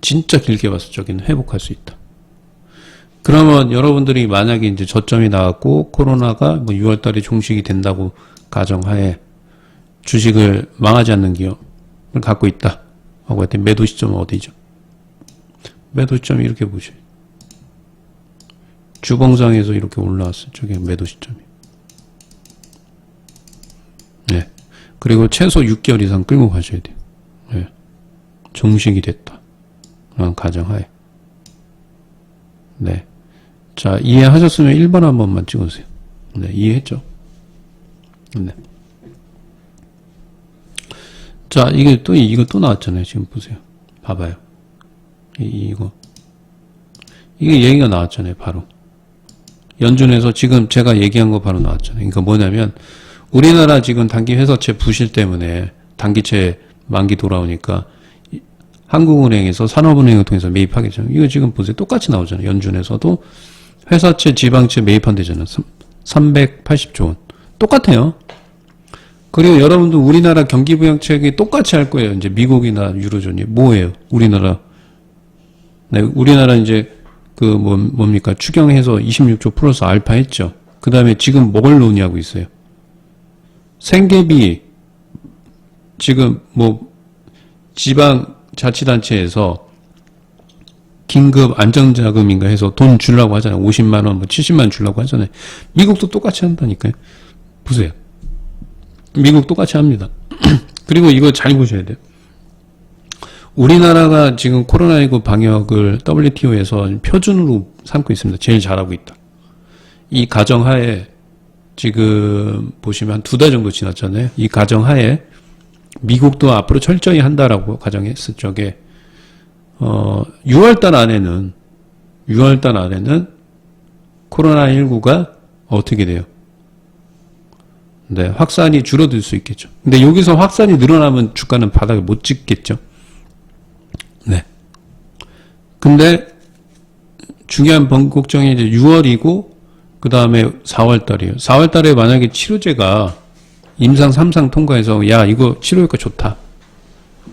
진짜 길게 봤을 적에는 회복할 수 있다. 그러면 여러분들이 만약에 이제 저점이 나왔고 코로나가 뭐 6월 달에 종식이 된다고 가정하에 주식을 망하지 않는 기업을 갖고 있다 하고 했더니 매도 시점은 어디죠? 매도 시점이 이렇게 보셔요. 주봉상에서 이렇게 올라왔을 적에 매도 시점이. 네. 그리고 최소 6개월 이상 끌고 가셔야 돼요. 네. 종식이 됐다. 가정하에. 네. 자, 이해하셨으면 1번 한 번만 찍어주세요. 네, 이해했죠? 네. 자, 이거 또 나왔잖아요. 지금 보세요. 봐봐요. 이게 얘기가 나왔잖아요. 바로. 연준에서 지금 제가 얘기한 거 바로 나왔잖아요. 그러니까 뭐냐면, 우리나라 지금 단기 회사채 부실 때문에 단기채 만기 돌아오니까, 한국은행에서 산업은행을 통해서 매입하겠죠. 이거 지금 보세요. 똑같이 나오잖아요. 연준에서도 회사채, 지방채 매입한대잖아요. 380조 원. 똑같아요. 그리고 여러분도 우리나라 경기부양책이 똑같이 할 거예요. 이제 미국이나 유로존이. 뭐예요? 우리나라. 네, 우리나라 이제 뭡니까? 추경해서 26조 플러스 알파 했죠. 그 다음에 지금 뭘 논의하고 있어요? 생계비, 지금 지방자치단체에서 긴급 안정자금인가 해서 돈 주려고 하잖아요. 50만원, 70만원 주려고 하잖아요. 미국도 똑같이 한다니까요. 보세요. 미국 똑같이 합니다. 그리고 이거 잘 보셔야 돼요. 우리나라가 지금 코로나19 방역을 WTO에서 표준으로 삼고 있습니다. 제일 잘하고 있다. 이 가정하에 지금 보시면 한 2달 정도 지났잖아요. 이 가정하에 미국도 앞으로 철저히 한다라고 가정했을 적에 6월달 안에는 코로나19가 어떻게 돼요? 네, 확산이 줄어들 수 있겠죠. 근데 여기서 확산이 늘어나면 주가는 바닥을 못 찍겠죠. 네. 근데 중요한 걱정이 이제 6월이고 그 다음에 4월달이에요. 4월달에 만약에 치료제가 임상 3상 통과해서 야 이거 치료효과 좋다.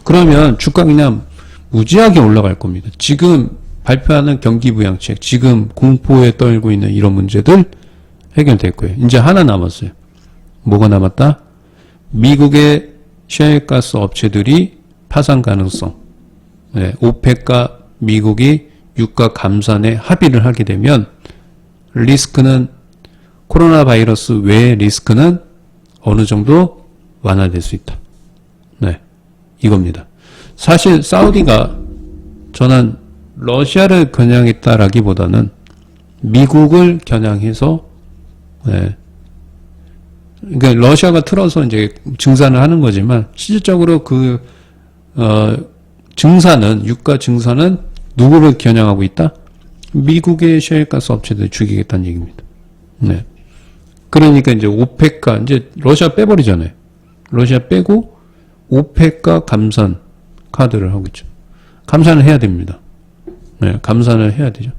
그러면 주가 그냥 무지하게 올라갈 겁니다. 지금 발표하는 경기부양책, 지금 공포에 떨고 있는 이런 문제들 해결될 거예요. 이제 하나 남았어요. 뭐가 남았다? 미국의 셰일가스 업체들이 파산 가능성. 네, 오펙과 미국이 유가 감산에 합의를 하게 되면 리스크는 코로나 바이러스 외의 리스크는 어느 정도 완화될 수 있다. 네, 이겁니다. 사실 사우디가 저는 러시아를 겨냥했다라기보다는 미국을 겨냥해서 네, 그러니까 러시아가 틀어서 이제 증산을 하는 거지만 실질적으로 증산은 유가 증산은 누구를 겨냥하고 있다? 미국의 셰일가스 업체들 죽이겠다는 얘기입니다. 네. 그러니까 이제 오펙과 이제 러시아 빼버리잖아요. 러시아 빼고 오펙과 감산 카드를 하고 있죠. 감산을 해야 됩니다. 네, 감산을 해야 되죠.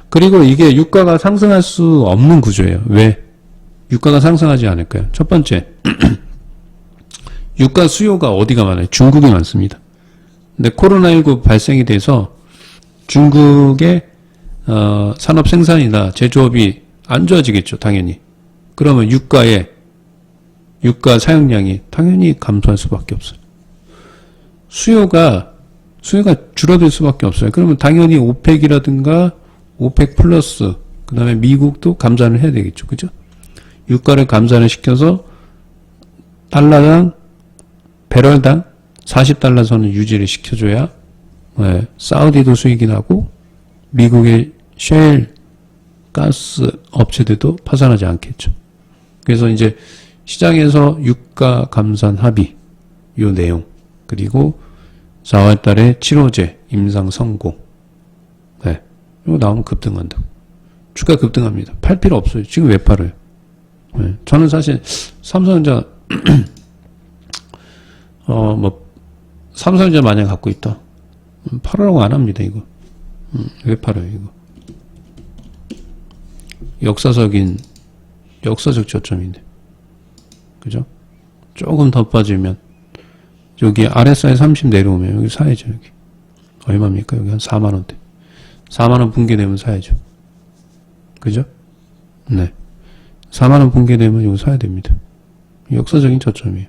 그리고 이게 유가가 상승할 수 없는 구조예요. 왜? 유가가 상승하지 않을까요? 첫 번째, 유가 수요가 어디가 많아요? 중국이 많습니다. 근데 코로나19 발생이 돼서 중국의 산업 생산이나 제조업이 안 좋아지겠죠, 당연히. 그러면 유가 사용량이 당연히 감소할 수밖에 없어요. 수요가 줄어들 수밖에 없어요. 그러면 당연히 오펙이라든가 오펙 플러스, 그 다음에 미국도 감산을 해야 되겠죠, 그죠? 유가를 감산을 시켜서 달러당, 배럴당 40달러 선을 유지를 시켜줘야 네, 사우디도 수익이 나고 미국의 셰일 가스 업체들도 파산하지 않겠죠. 그래서 이제 시장에서 유가 감산 합의 요 내용 그리고 4월 달에 치료제 임상 성공 네, 이거 나오면 급등한다. 주가 급등합니다. 팔 필요 없어요. 지금 왜 팔아요? 네, 저는 사실 삼성전자 삼성전자 마냥 갖고 있다. 팔으라고 안 합니다, 이거. 왜 팔아요, 이거? 역사적 저점인데. 그죠? 조금 더 빠지면, 여기 RSI 30 내려오면 여기 사야죠, 여기. 얼마입니까? 여기 한 4만원대. 4만원 붕괴되면 사야죠. 그죠? 네. 4만원 붕괴되면 이거 사야 됩니다. 역사적인 저점이에요.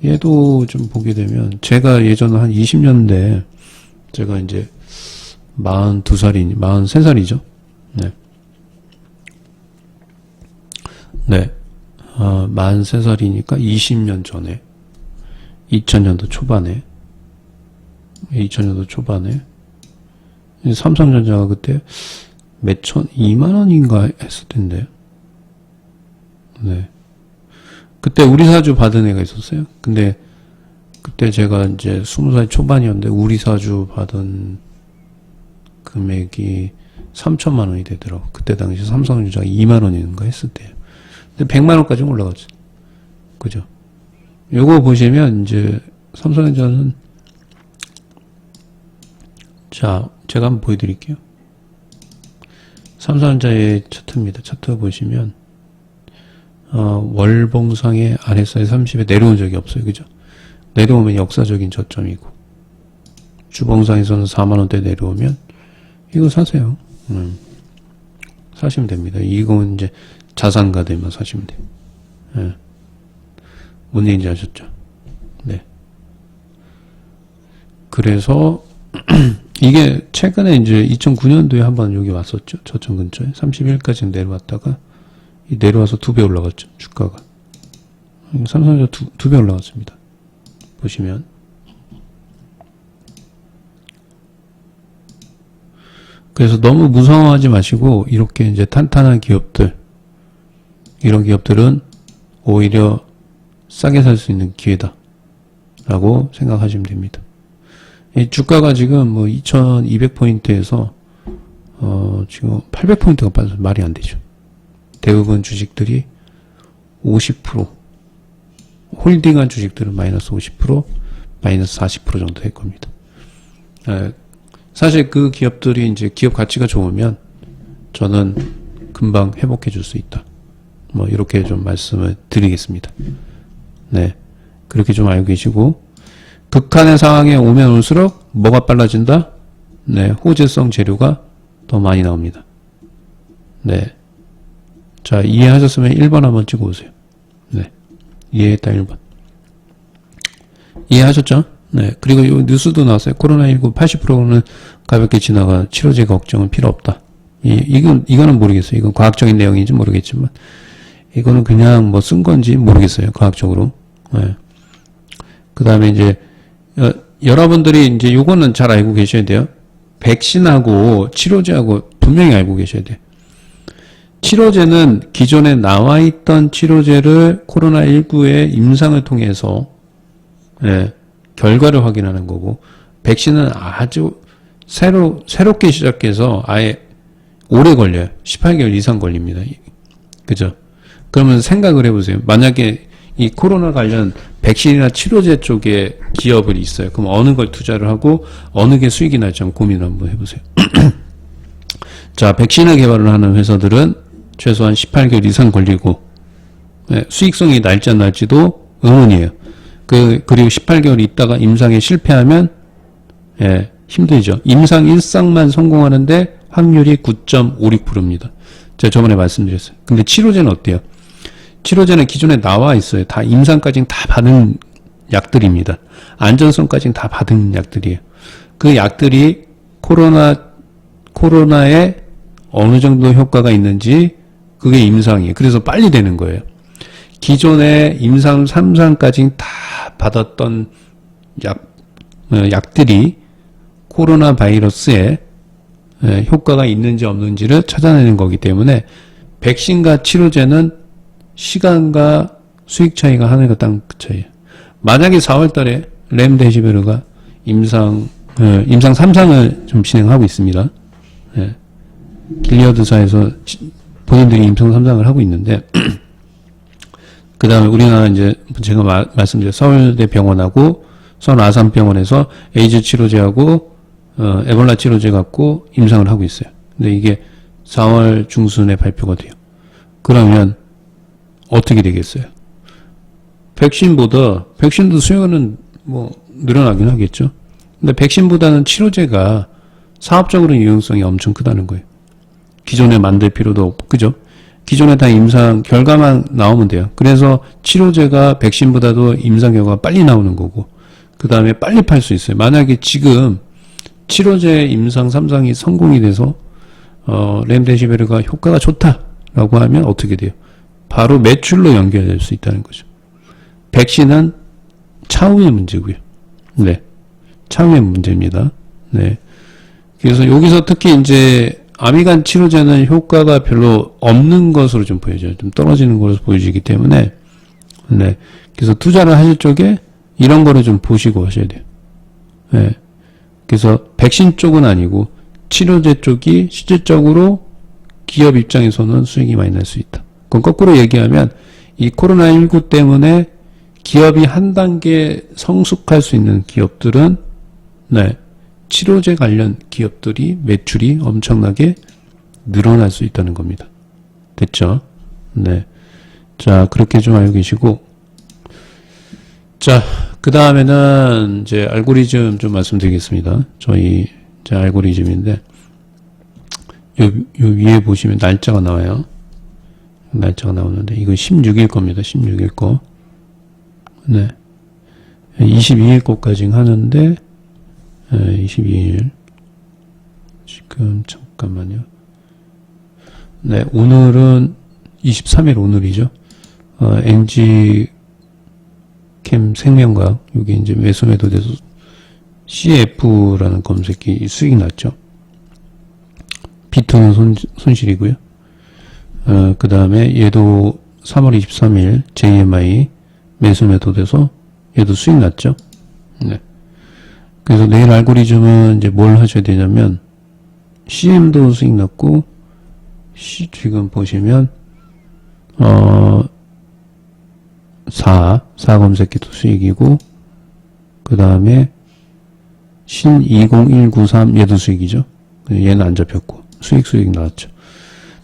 얘도 좀 보게 되면, 제가 예전에 한 20년대, 제가 이제 43살이죠. 네. 네. 43살이니까 20년 전에, 2000년도 초반에, 삼성전자가 그때 몇천, 2만원인가 했을 텐데, 네. 그때 우리사주 받은 애가 있었어요. 근데 그때 제가 이제 20살 초반이었는데 우리사주 받은 금액이 3천만 원이 되더라고. 그때 당시 삼성전자가 2만 원인가 했을 때요. 근데 100만 원까지 올라갔죠. 그죠? 요거 보시면 이제 삼성전자는 자, 제가 한번 보여드릴게요. 삼성전자의 차트입니다. 차트 보시면 월봉상의 RSI 30에 내려온 적이 없어요. 그죠? 내려오면 역사적인 저점이고 주봉상에서는 4만원대 내려오면 이거 사세요. 사시면 됩니다. 이건 이제 자산가들만 사시면 돼요. 네. 뭔 얘기인지 아셨죠? 네. 그래서 이게 최근에 이제 2009년도에 한번 여기 왔었죠. 저점 근처에 31까지 내려왔다가 내려와서 2배 올라갔죠. 주가가. 삼성전자 2배 올라갔습니다. 보시면. 그래서 너무 무서워하지 마시고 이렇게 이제 탄탄한 기업들, 이런 기업들은 오히려 싸게 살 수 있는 기회다 라고 생각하시면 됩니다. 이 주가가 지금 뭐 2200포인트에서 지금 800포인트가 빠져서 말이 안 되죠. 대부분 주식들이 50%, 홀딩한 주식들은 마이너스 50%, 마이너스 40% 정도 될 겁니다. 사실 그 기업들이 이제 기업 가치가 좋으면 저는 금방 회복해 줄 수 있다. 뭐 이렇게 좀 말씀을 드리겠습니다. 네, 그렇게 좀 알고 계시고, 극한의 상황에 오면 올수록 뭐가 빨라진다? 네, 호재성 재료가 더 많이 나옵니다. 네, 자, 이해하셨으면 1번 한번 찍어보세요. 네, 이해했다 1번. 이해하셨죠? 네, 그리고 요 뉴스도 나왔어요. 코로나19 80%는 가볍게 지나가 치료제 걱정은 필요 없다. 이거는 모르겠어요. 이건 과학적인 내용인지 모르겠지만, 이거는 그냥 뭐 쓴 건지 모르겠어요. 과학적으로. 네. 그 다음에 이제, 여러분들이 이제 요거는 잘 알고 계셔야 돼요. 백신하고 치료제하고 분명히 알고 계셔야 돼요. 치료제는 기존에 나와 있던 치료제를 코로나19의 임상을 통해서, 예, 결과를 확인하는 거고, 백신은 아주 새롭게 시작해서 아예 오래 걸려요. 18개월 이상 걸립니다. 그죠? 그러면 생각을 해보세요. 만약에 이 코로나 관련 백신이나 치료제 쪽에 기업이 있어요. 그럼 어느 걸 투자를 하고 어느 게 수익이 날지 한번 고민을 한번 해보세요. 자, 백신을 개발을 하는 회사들은 최소한 18개월 이상 걸리고, 예, 수익성이 날지 안 날지도 의문이에요. 그리고 18개월 있다가 임상에 실패하면, 예, 힘들죠. 임상 1상만 성공하는데 확률이 9.56%입니다. 제가 저번에 말씀드렸어요. 근데 치료제는 어때요? 치료제는 기존에 나와 있어요. 다 임상까지는 다 받은 약들입니다. 안전성까지는 다 받은 약들이에요. 그 약들이 코로나에 어느 정도 효과가 있는지 그게 임상이에요. 그래서 빨리 되는 거예요. 기존에 임상 3상까지 다 받았던 약들이 코로나 바이러스에 효과가 있는지 없는지를 찾아내는 거기 때문에 백신과 치료제는 시간과 수익 차이가 하늘과 땅 차이예요. 만약에 4월 달에 렘데시비르가 임상 3상을 좀 진행하고 있습니다. 예. 길리어드사에서 본인들이 임상 3상을 하고 있는데, 그 다음에 우리나라 이제 제가 말씀드린 서울대 병원하고 서울 아산병원에서 에이즈 치료제하고 에볼라 치료제 갖고 임상을 하고 있어요. 근데 이게 4월 중순에 발표가 돼요. 그러면 어떻게 되겠어요? 백신도 수요는 뭐 늘어나긴 하겠죠. 근데 백신보다는 치료제가 사업적으로 유용성이 엄청 크다는 거예요. 기존에 만들 필요도 없고, 그죠? 기존에 다 임상 결과만 나오면 돼요. 그래서 치료제가 백신보다도 임상 결과가 빨리 나오는 거고, 그 다음에 빨리 팔 수 있어요. 만약에 지금 치료제 임상 3상이 성공이 돼서 렘데시비르가 효과가 좋다라고 하면 어떻게 돼요? 바로 매출로 연결될 수 있다는 거죠. 백신은 차후의 문제고요. 네, 차후의 문제입니다. 네, 그래서 여기서 특히 이제 아미간 치료제는 효과가 별로 없는 것으로 좀 보여져요. 좀 떨어지는 것으로 보여지기 때문에, 네, 그래서 투자를 하실 쪽에 이런 거를 좀 보시고 하셔야 돼요. 네, 그래서 백신 쪽은 아니고 치료제 쪽이 실질적으로 기업 입장에서는 수익이 많이 날 수 있다. 그럼 거꾸로 얘기하면 이 코로나19 때문에 기업이 한 단계 성숙할 수 있는 기업들은, 네, 치료제 관련 기업들이 매출이 엄청나게 늘어날 수 있다는 겁니다. 됐죠? 네. 자, 그렇게 좀 알고 계시고, 자, 그 다음에는 이제 알고리즘 좀 말씀드리겠습니다. 저희 이제 알고리즘인데, 요 위에 보시면 날짜가 나와요. 날짜가 나오는데, 이거 16일 겁니다. 16일 거. 네. 22일 거까지 하는데, 22일. 지금, 잠깐만요. 네, 오늘은 23일 오늘이죠. NG 캠 생명과학, 여기 이제 매수 매도돼서 CF라는 검색이 수익이 났죠. B2는 손실이고요. 그 다음에 얘도 3월 23일 JMI 매수 매도돼서 얘도 수익 났죠. 네. 그래서 내일 알고리즘은 이제 뭘 하셔야 되냐면, CM도 수익 났고, 지금 보시면, 4 검색기도 수익이고, 그 다음에, 신 20193 얘도 수익이죠. 얘는 안 잡혔고, 수익 나왔죠.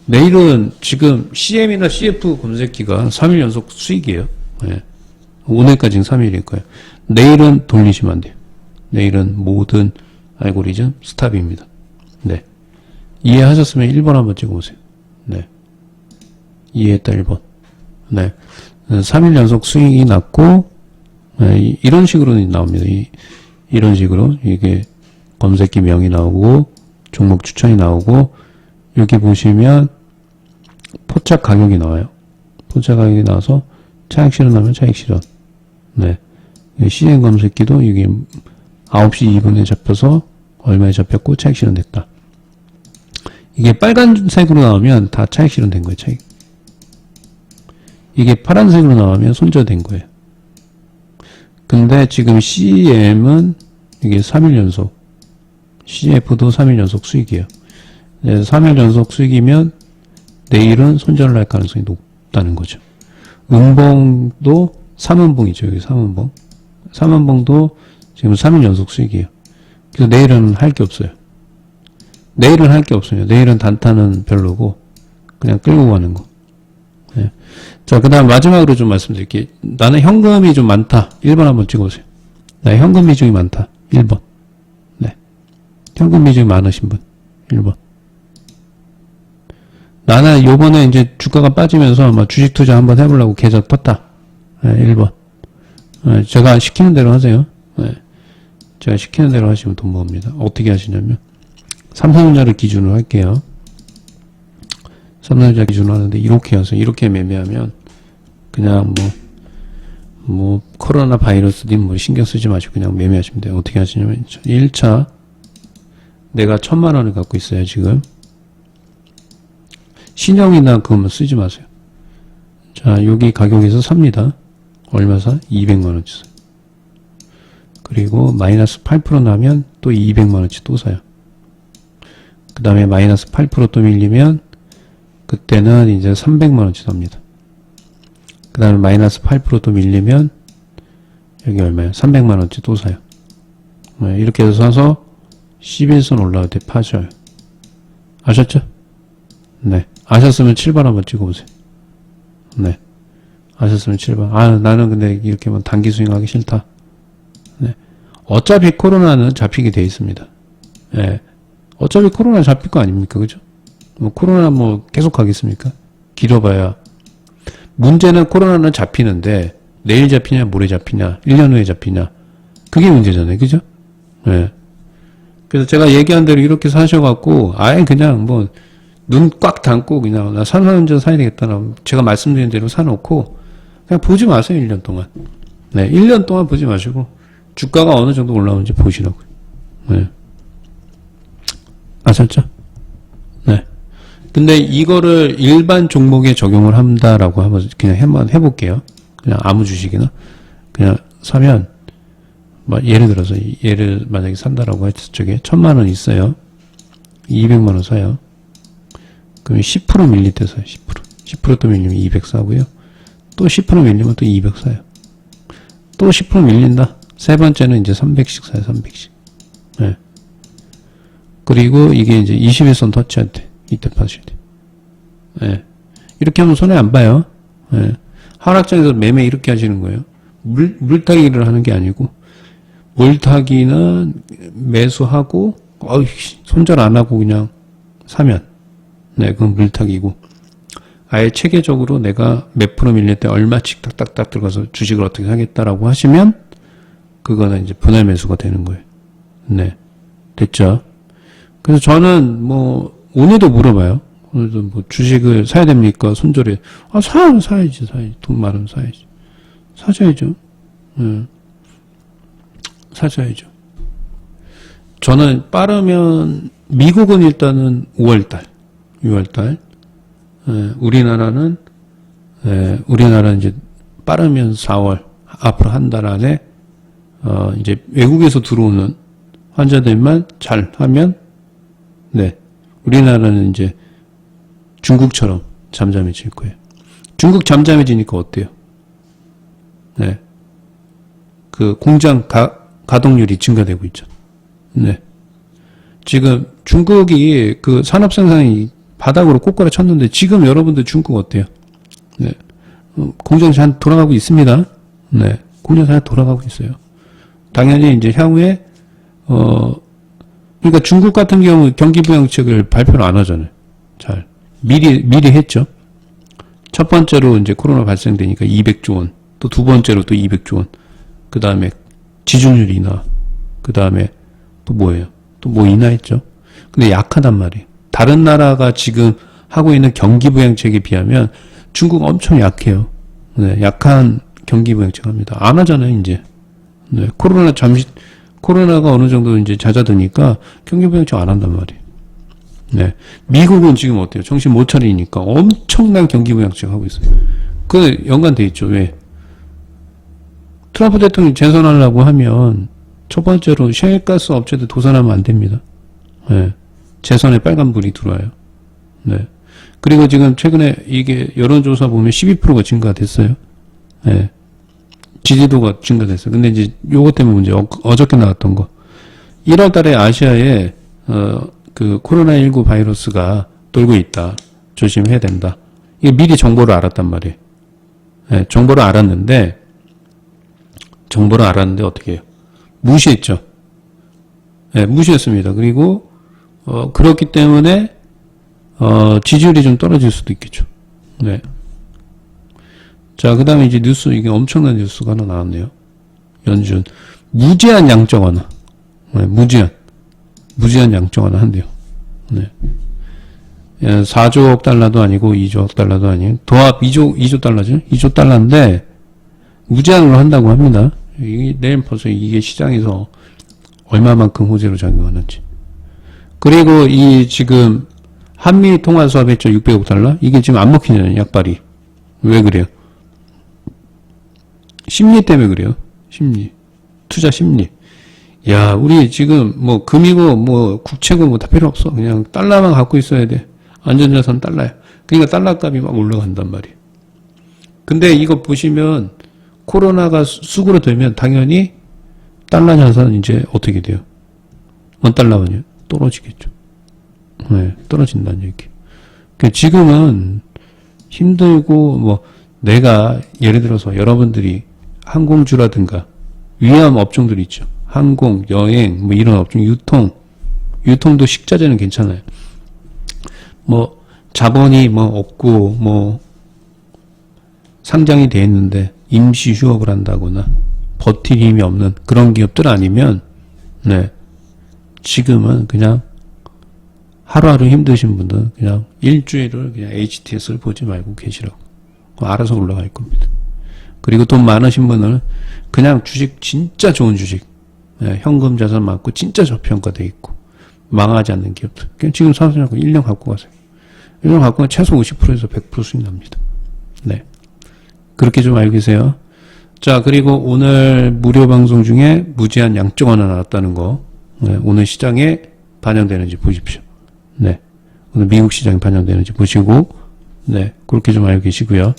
내일은 지금 CM이나 CF 검색기가 3일 연속 수익이에요. 네. 오늘까지는 3일일 거예요. 내일은 돌리시면 안 돼요. 내일은 모든 알고리즘 스탑입니다. 네. 이해하셨으면 1번 한번 찍어보세요. 네. 이해했다 1번. 네. 3일 연속 수익이 났고, 네. 이런 식으로 나옵니다. 이런 식으로 이게 검색기 명이 나오고 종목 추천이 나오고 여기 보시면 포착 가격이 나와요. 포착 가격이 나와서 차익 실현하면 차익 실현. 네. CM 검색기도 이게 9시 2분에 잡혀서 얼마에 잡혔고 차익 실현됐다. 이게 빨간색으로 나오면 다 차익 실현된 거예요. 차익. 이게 파란색으로 나오면 손절된 거예요. 근데 지금 CM은 이게 3일 연속, CF도 3일 연속 수익이에요. 3일 연속 수익이면 내일은 손절을 할 가능성이 높다는 거죠. 음봉도 3음봉이죠. 여기 3음봉. 3음봉도 지금 3일 연속 수익이에요. 그래서 내일은 할 게 없어요. 내일은 할 게 없어요. 내일은 단타는 별로고 그냥 끌고 가는 거. 네. 자, 그 다음 마지막으로 좀 말씀드릴게요. 나는 현금이 좀 많다. 1번 한번 찍어보세요. 나 현금 비중이 많다. 1번. 네. 현금 비중이 많으신 분. 1번. 나는 요번에 이제 주가가 빠지면서 막 주식 투자 한번 해보려고 계좌 떴다. 네, 1번. 네, 제가 시키는 대로 하세요. 네. 제가 시키는 대로 하시면 돈 모읍니다. 어떻게 하시냐면, 삼성전자를 기준으로 할게요. 삼성전자 기준으로 하는데, 이렇게 하세요. 이렇게 매매하면, 그냥 코로나 바이러스든 뭐 신경 쓰지 마시고 그냥 매매하시면 돼요. 어떻게 하시냐면, 1차, 내가 1000만원을 갖고 있어요, 지금. 신용이나 그것만 쓰지 마세요. 자, 여기 가격에서 삽니다. 얼마 사? 200만원치 사요. 그리고 마이너스 8% 나면 또 200만원치 또 사요. 그 다음에 마이너스 8% 밀리면 그때는 이제 300만원치 삽니다. 그 다음에 마이너스 8% 밀리면 여기 얼마예요? 300만원치 또 사요. 네, 이렇게 해서 사서 11선 올라올 때 파셔요. 아셨죠? 네. 아셨으면 7번 한번 찍어보세요. 네. 아셨으면 7번. 아, 나는 근데 이렇게만 단기 스윙하기 싫다. 네. 어차피 코로나는 잡히게 돼 있습니다. 네. 어차피 코로나 잡힐 거 아닙니까? 그죠? 뭐 코로나 뭐 계속 가겠습니까? 길어봐야. 문제는 코로나는 잡히는데 내일 잡히냐 모레 잡히냐 1년 후에 잡히냐 그게 문제잖아요. 그죠? 네. 그래서 제가 얘기한 대로 이렇게 사셔갖고 아예 그냥 뭐 눈 꽉 감고 그냥 나 삼성전자 사야 되겠다나 제가 말씀드린 대로 사놓고 그냥 보지 마세요. 1년 동안. 네, 1년 동안 보지 마시고 주가가 어느 정도 올라오는지 보시라고요. 네. 아셨죠? 네. 근데 이거를 일반 종목에 적용을 한다라고 한번 해볼게요. 그냥 아무 주식이나 그냥 사면 예를 들어서 얘를 만약에 산다라고 했을 적에 1000만원 있어요. 200만원 사요. 그러면 10% 밀릴 때 사요. 10% 또 밀리면 200 사고요. 또 10% 밀리면 또 200 사요. 또 10% 밀린다. 세 번째는 이제 300씩 사요. 300씩. 네. 그리고 이게 이제 21선 터치할 때 이때 파실 때. 네. 이렇게 하면 손해 안 봐요. 네. 하락장에서 매매 이렇게 하시는 거예요. 물타기를 하는 게 아니고 물타기는 매수하고 손절 안 하고 그냥 사면 네, 그건 물타기고 아예 체계적으로 내가 몇 프로 밀릴 때 얼마씩 딱딱딱 들어가서 주식을 어떻게 사겠다라고 하시면 그거는 이제 분할 매수가 되는 거예요. 네. 됐죠? 그래서 저는 오늘도 물어봐요. 오늘도 뭐 주식을 사야 됩니까? 손절에. 사야지. 돈 많으면 사야지. 사셔야죠. 네. 사셔야죠. 저는 빠르면 미국은 일단은 5월달, 6월달, 우리나라는 이제 빠르면 4월, 앞으로 한 달 안에, 이제 외국에서 들어오는 환자들만 잘 하면, 네, 우리나라는 이제 중국처럼 잠잠해질 거예요. 중국 잠잠해지니까 어때요? 네. 그 공장 가동률이 증가되고 있죠. 네. 지금 중국이 그 산업 생산이 바닥으로 꼬꾸라 쳤는데 지금 여러분들 중국 어때요? 네. 공장 잘 돌아가고 있습니다. 네. 공장 잘 돌아가고 있어요. 당연히 이제 향후에 그러니까 중국 같은 경우 경기부양책을 발표를 안 하잖아요. 잘 미리 했죠. 첫 번째로 이제 코로나 발생되니까 200조 원, 또 두 번째로 또 200조 원, 그 다음에 지준율 인하, 그 다음에 또 뭐예요? 또 뭐 인하했죠. 근데 약하단 말이에요. 다른 나라가 지금 하고 있는 경기부양책에 비하면 중국 엄청 약해요. 네, 약한 경기부양책 합니다. 안 하잖아요, 이제. 네, 코로나가 어느 정도 이제 잦아드니까 경기부양책 안 한단 말이에요. 네. 미국은 지금 어때요? 정신 못 차리니까 엄청난 경기부양책 하고 있어요. 그 연관돼 있죠. 왜? 트럼프 대통령이 재선하려고 하면 첫 번째로 셰일가스 업체들 도산하면 안 됩니다. 네. 재선에 빨간불이 들어와요. 네. 그리고 지금 최근에 이게 여론조사 보면 12%가 증가됐어요. 네. 지지도가 증가됐어요. 근데 이제 요것 때문에 문제, 어저께 나왔던 거. 1월 달에 아시아에, 그 코로나19 바이러스가 돌고 있다. 조심해야 된다. 이게 미리 정보를 알았단 말이에요. 네, 정보를 알았는데 어떻게 해요? 무시했죠. 네, 무시했습니다. 그리고 그렇기 때문에 지지율이 좀 떨어질 수도 있겠죠. 네. 자, 그 다음에 이제 뉴스, 이게 엄청난 뉴스가 하나 나왔네요. 연준 무제한 양적 완화. 네, 무제한 양적 완화 한대요. 네. 4조 달러도 아니고 2조 달러도 아니고 도합 2조 달러죠. 2조 달러인데 무제한으로 한다고 합니다. 내일 벌써 이게 시장에서 얼마만큼 호재로 작용하는지. 그리고 이 지금 한미 통화 수합 했죠. 600억 달러. 이게 지금 안 먹히잖아요. 약발이. 왜 그래요? 심리 때문에 그래요. 심리. 투자 심리. 야, 우리 지금 뭐 금이고 뭐 국채고 뭐 다 필요 없어. 그냥 달러만 갖고 있어야 돼. 안전자산 달러야. 그러니까 달러 값이 막 올라간단 말이에요. 근데 이거 보시면 코로나가 수그러 되면 당연히 달러 자산은 이제 어떻게 돼요? 원달러만요? 떨어지겠죠. 네, 떨어진다는 얘기. 그러니까 지금은 힘들고 뭐 내가 예를 들어서 여러분들이 항공주라든가 위험 업종들이 있죠. 항공, 여행, 뭐 이런 업종, 유통도 식자재는 괜찮아요. 뭐 자본이 뭐 없고 뭐 상장이 돼 있는데 임시 휴업을 한다거나 버틸 힘이 없는 그런 기업들 아니면 네 지금은 그냥 하루하루 힘드신 분들은 그냥 일주일을 그냥 HTS를 보지 말고 계시라고. 알아서 올라갈 겁니다. 그리고 돈 많으신 분은 그냥 주식 진짜 좋은 주식 현금 자산 많고 진짜 저평가돼 있고 망하지 않는 기업들 그냥 지금 사서 1년 갖고 가세요. 1년 갖고 가면 최소 50%에서 100% 수익 납니다. 네, 그렇게 좀 알고 계세요. 자, 그리고 오늘 무료 방송 중에 무제한 양적 완화 나왔다는 거 오늘 시장에 반영되는지 보십시오. 네, 오늘 미국 시장에 반영되는지 보시고 네, 그렇게 좀 알고 계시고요.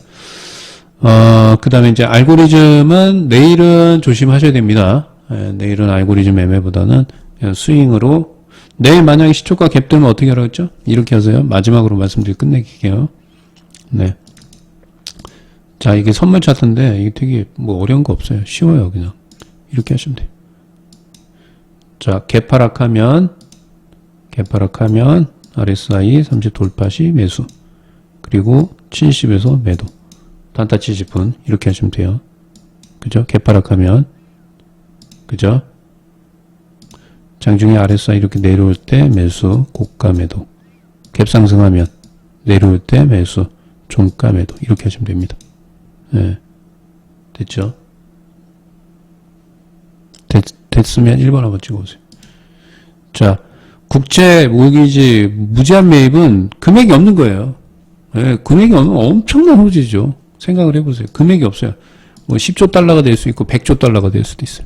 그 다음에 이제 알고리즘은 내일은 조심하셔야 됩니다. 내일은 알고리즘 매매보다는 그냥 스윙으로 내일 만약에 시초가 갭 들면 어떻게 하라고 했죠? 이렇게 하세요. 마지막으로 말씀드리고 끝내기게요. 네. 자, 이게 선물 차트인데 이게 되게 뭐 어려운 거 없어요. 쉬워요. 그냥 이렇게 하시면 돼요. 자, 개파락하면 RSI 30 돌파 시 매수 그리고 70에서 매도 단타 70분 이렇게 하시면 돼요. 그죠? 개파락하면 그죠? 장중에 RSI 이렇게 내려올 때 매수 고가 매도 갭 상승하면 내려올 때 매수 종가 매도 이렇게 하시면 됩니다. 네. 됐죠? 됐으면 1번 한번 찍어보세요. 자, 국채, 모기지, 무제한 매입은 금액이 없는 거예요. 예, 금액이 없는 엄청난 호재죠. 생각을 해보세요. 금액이 없어요. 뭐 10조 달러가 될 수 있고 100조 달러가 될 수도 있어요.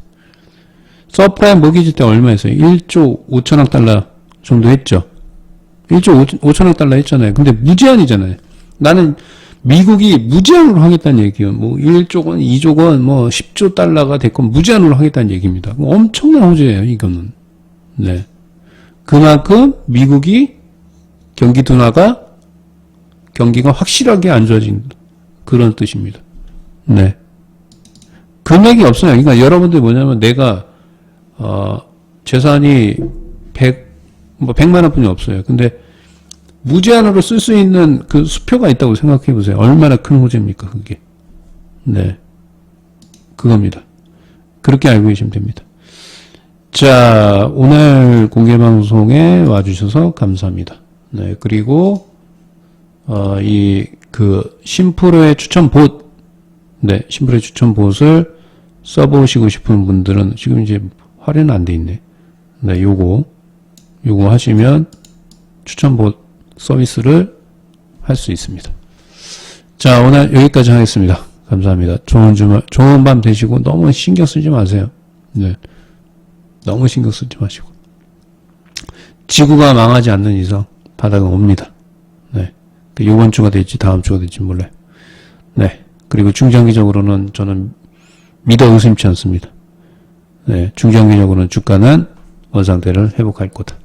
서프라임 모기지 때 얼마였어요? 1조 5천억 달러 정도 했죠. 1조 5천억 달러 했잖아요. 근데 무제한이잖아요. 나는 미국이 무제한으로 하겠다는 얘기예요. 뭐 1조 원, 2조 원, 뭐 10조 달러가 됐건 무제한으로 하겠다는 얘기입니다. 엄청난 호재예요, 이거는. 네. 그만큼 미국이 경기 둔화가 경기가 확실하게 안 좋아진 그런 뜻입니다. 네. 금액이 없어요. 그러니까 여러분들 뭐냐면 내가 재산이 100만 원뿐이 없어요. 근데 무제한으로 쓸 수 있는 그 수표가 있다고 생각해 보세요. 얼마나 큰 호재입니까, 그게. 네. 그겁니다. 그렇게 알고 계시면 됩니다. 자, 오늘 공개방송에 와주셔서 감사합니다. 네, 그리고, 심프로의 추천봇, 네, 심프로의 추천봇을 써보시고 싶은 분들은 지금 이제 할인은 안 돼 있네. 네, 요거 하시면 추천봇 서비스를 할 수 있습니다. 자, 오늘 여기까지 하겠습니다. 감사합니다. 좋은 주말, 좋은 밤 되시고 너무 신경 쓰지 마세요. 네. 너무 신경 쓰지 마시고. 지구가 망하지 않는 이상 바닥은 옵니다. 네. 요번 주가 될지 다음 주가 될지 몰라요. 네. 그리고 중장기적으로는 저는 믿어 의심치 않습니다. 네. 중장기적으로는 주가는 원상태를 회복할 거다.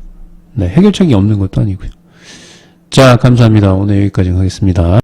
네. 해결책이 없는 것도 아니고요. 자, 감사합니다. 오늘 여기까지 하겠습니다.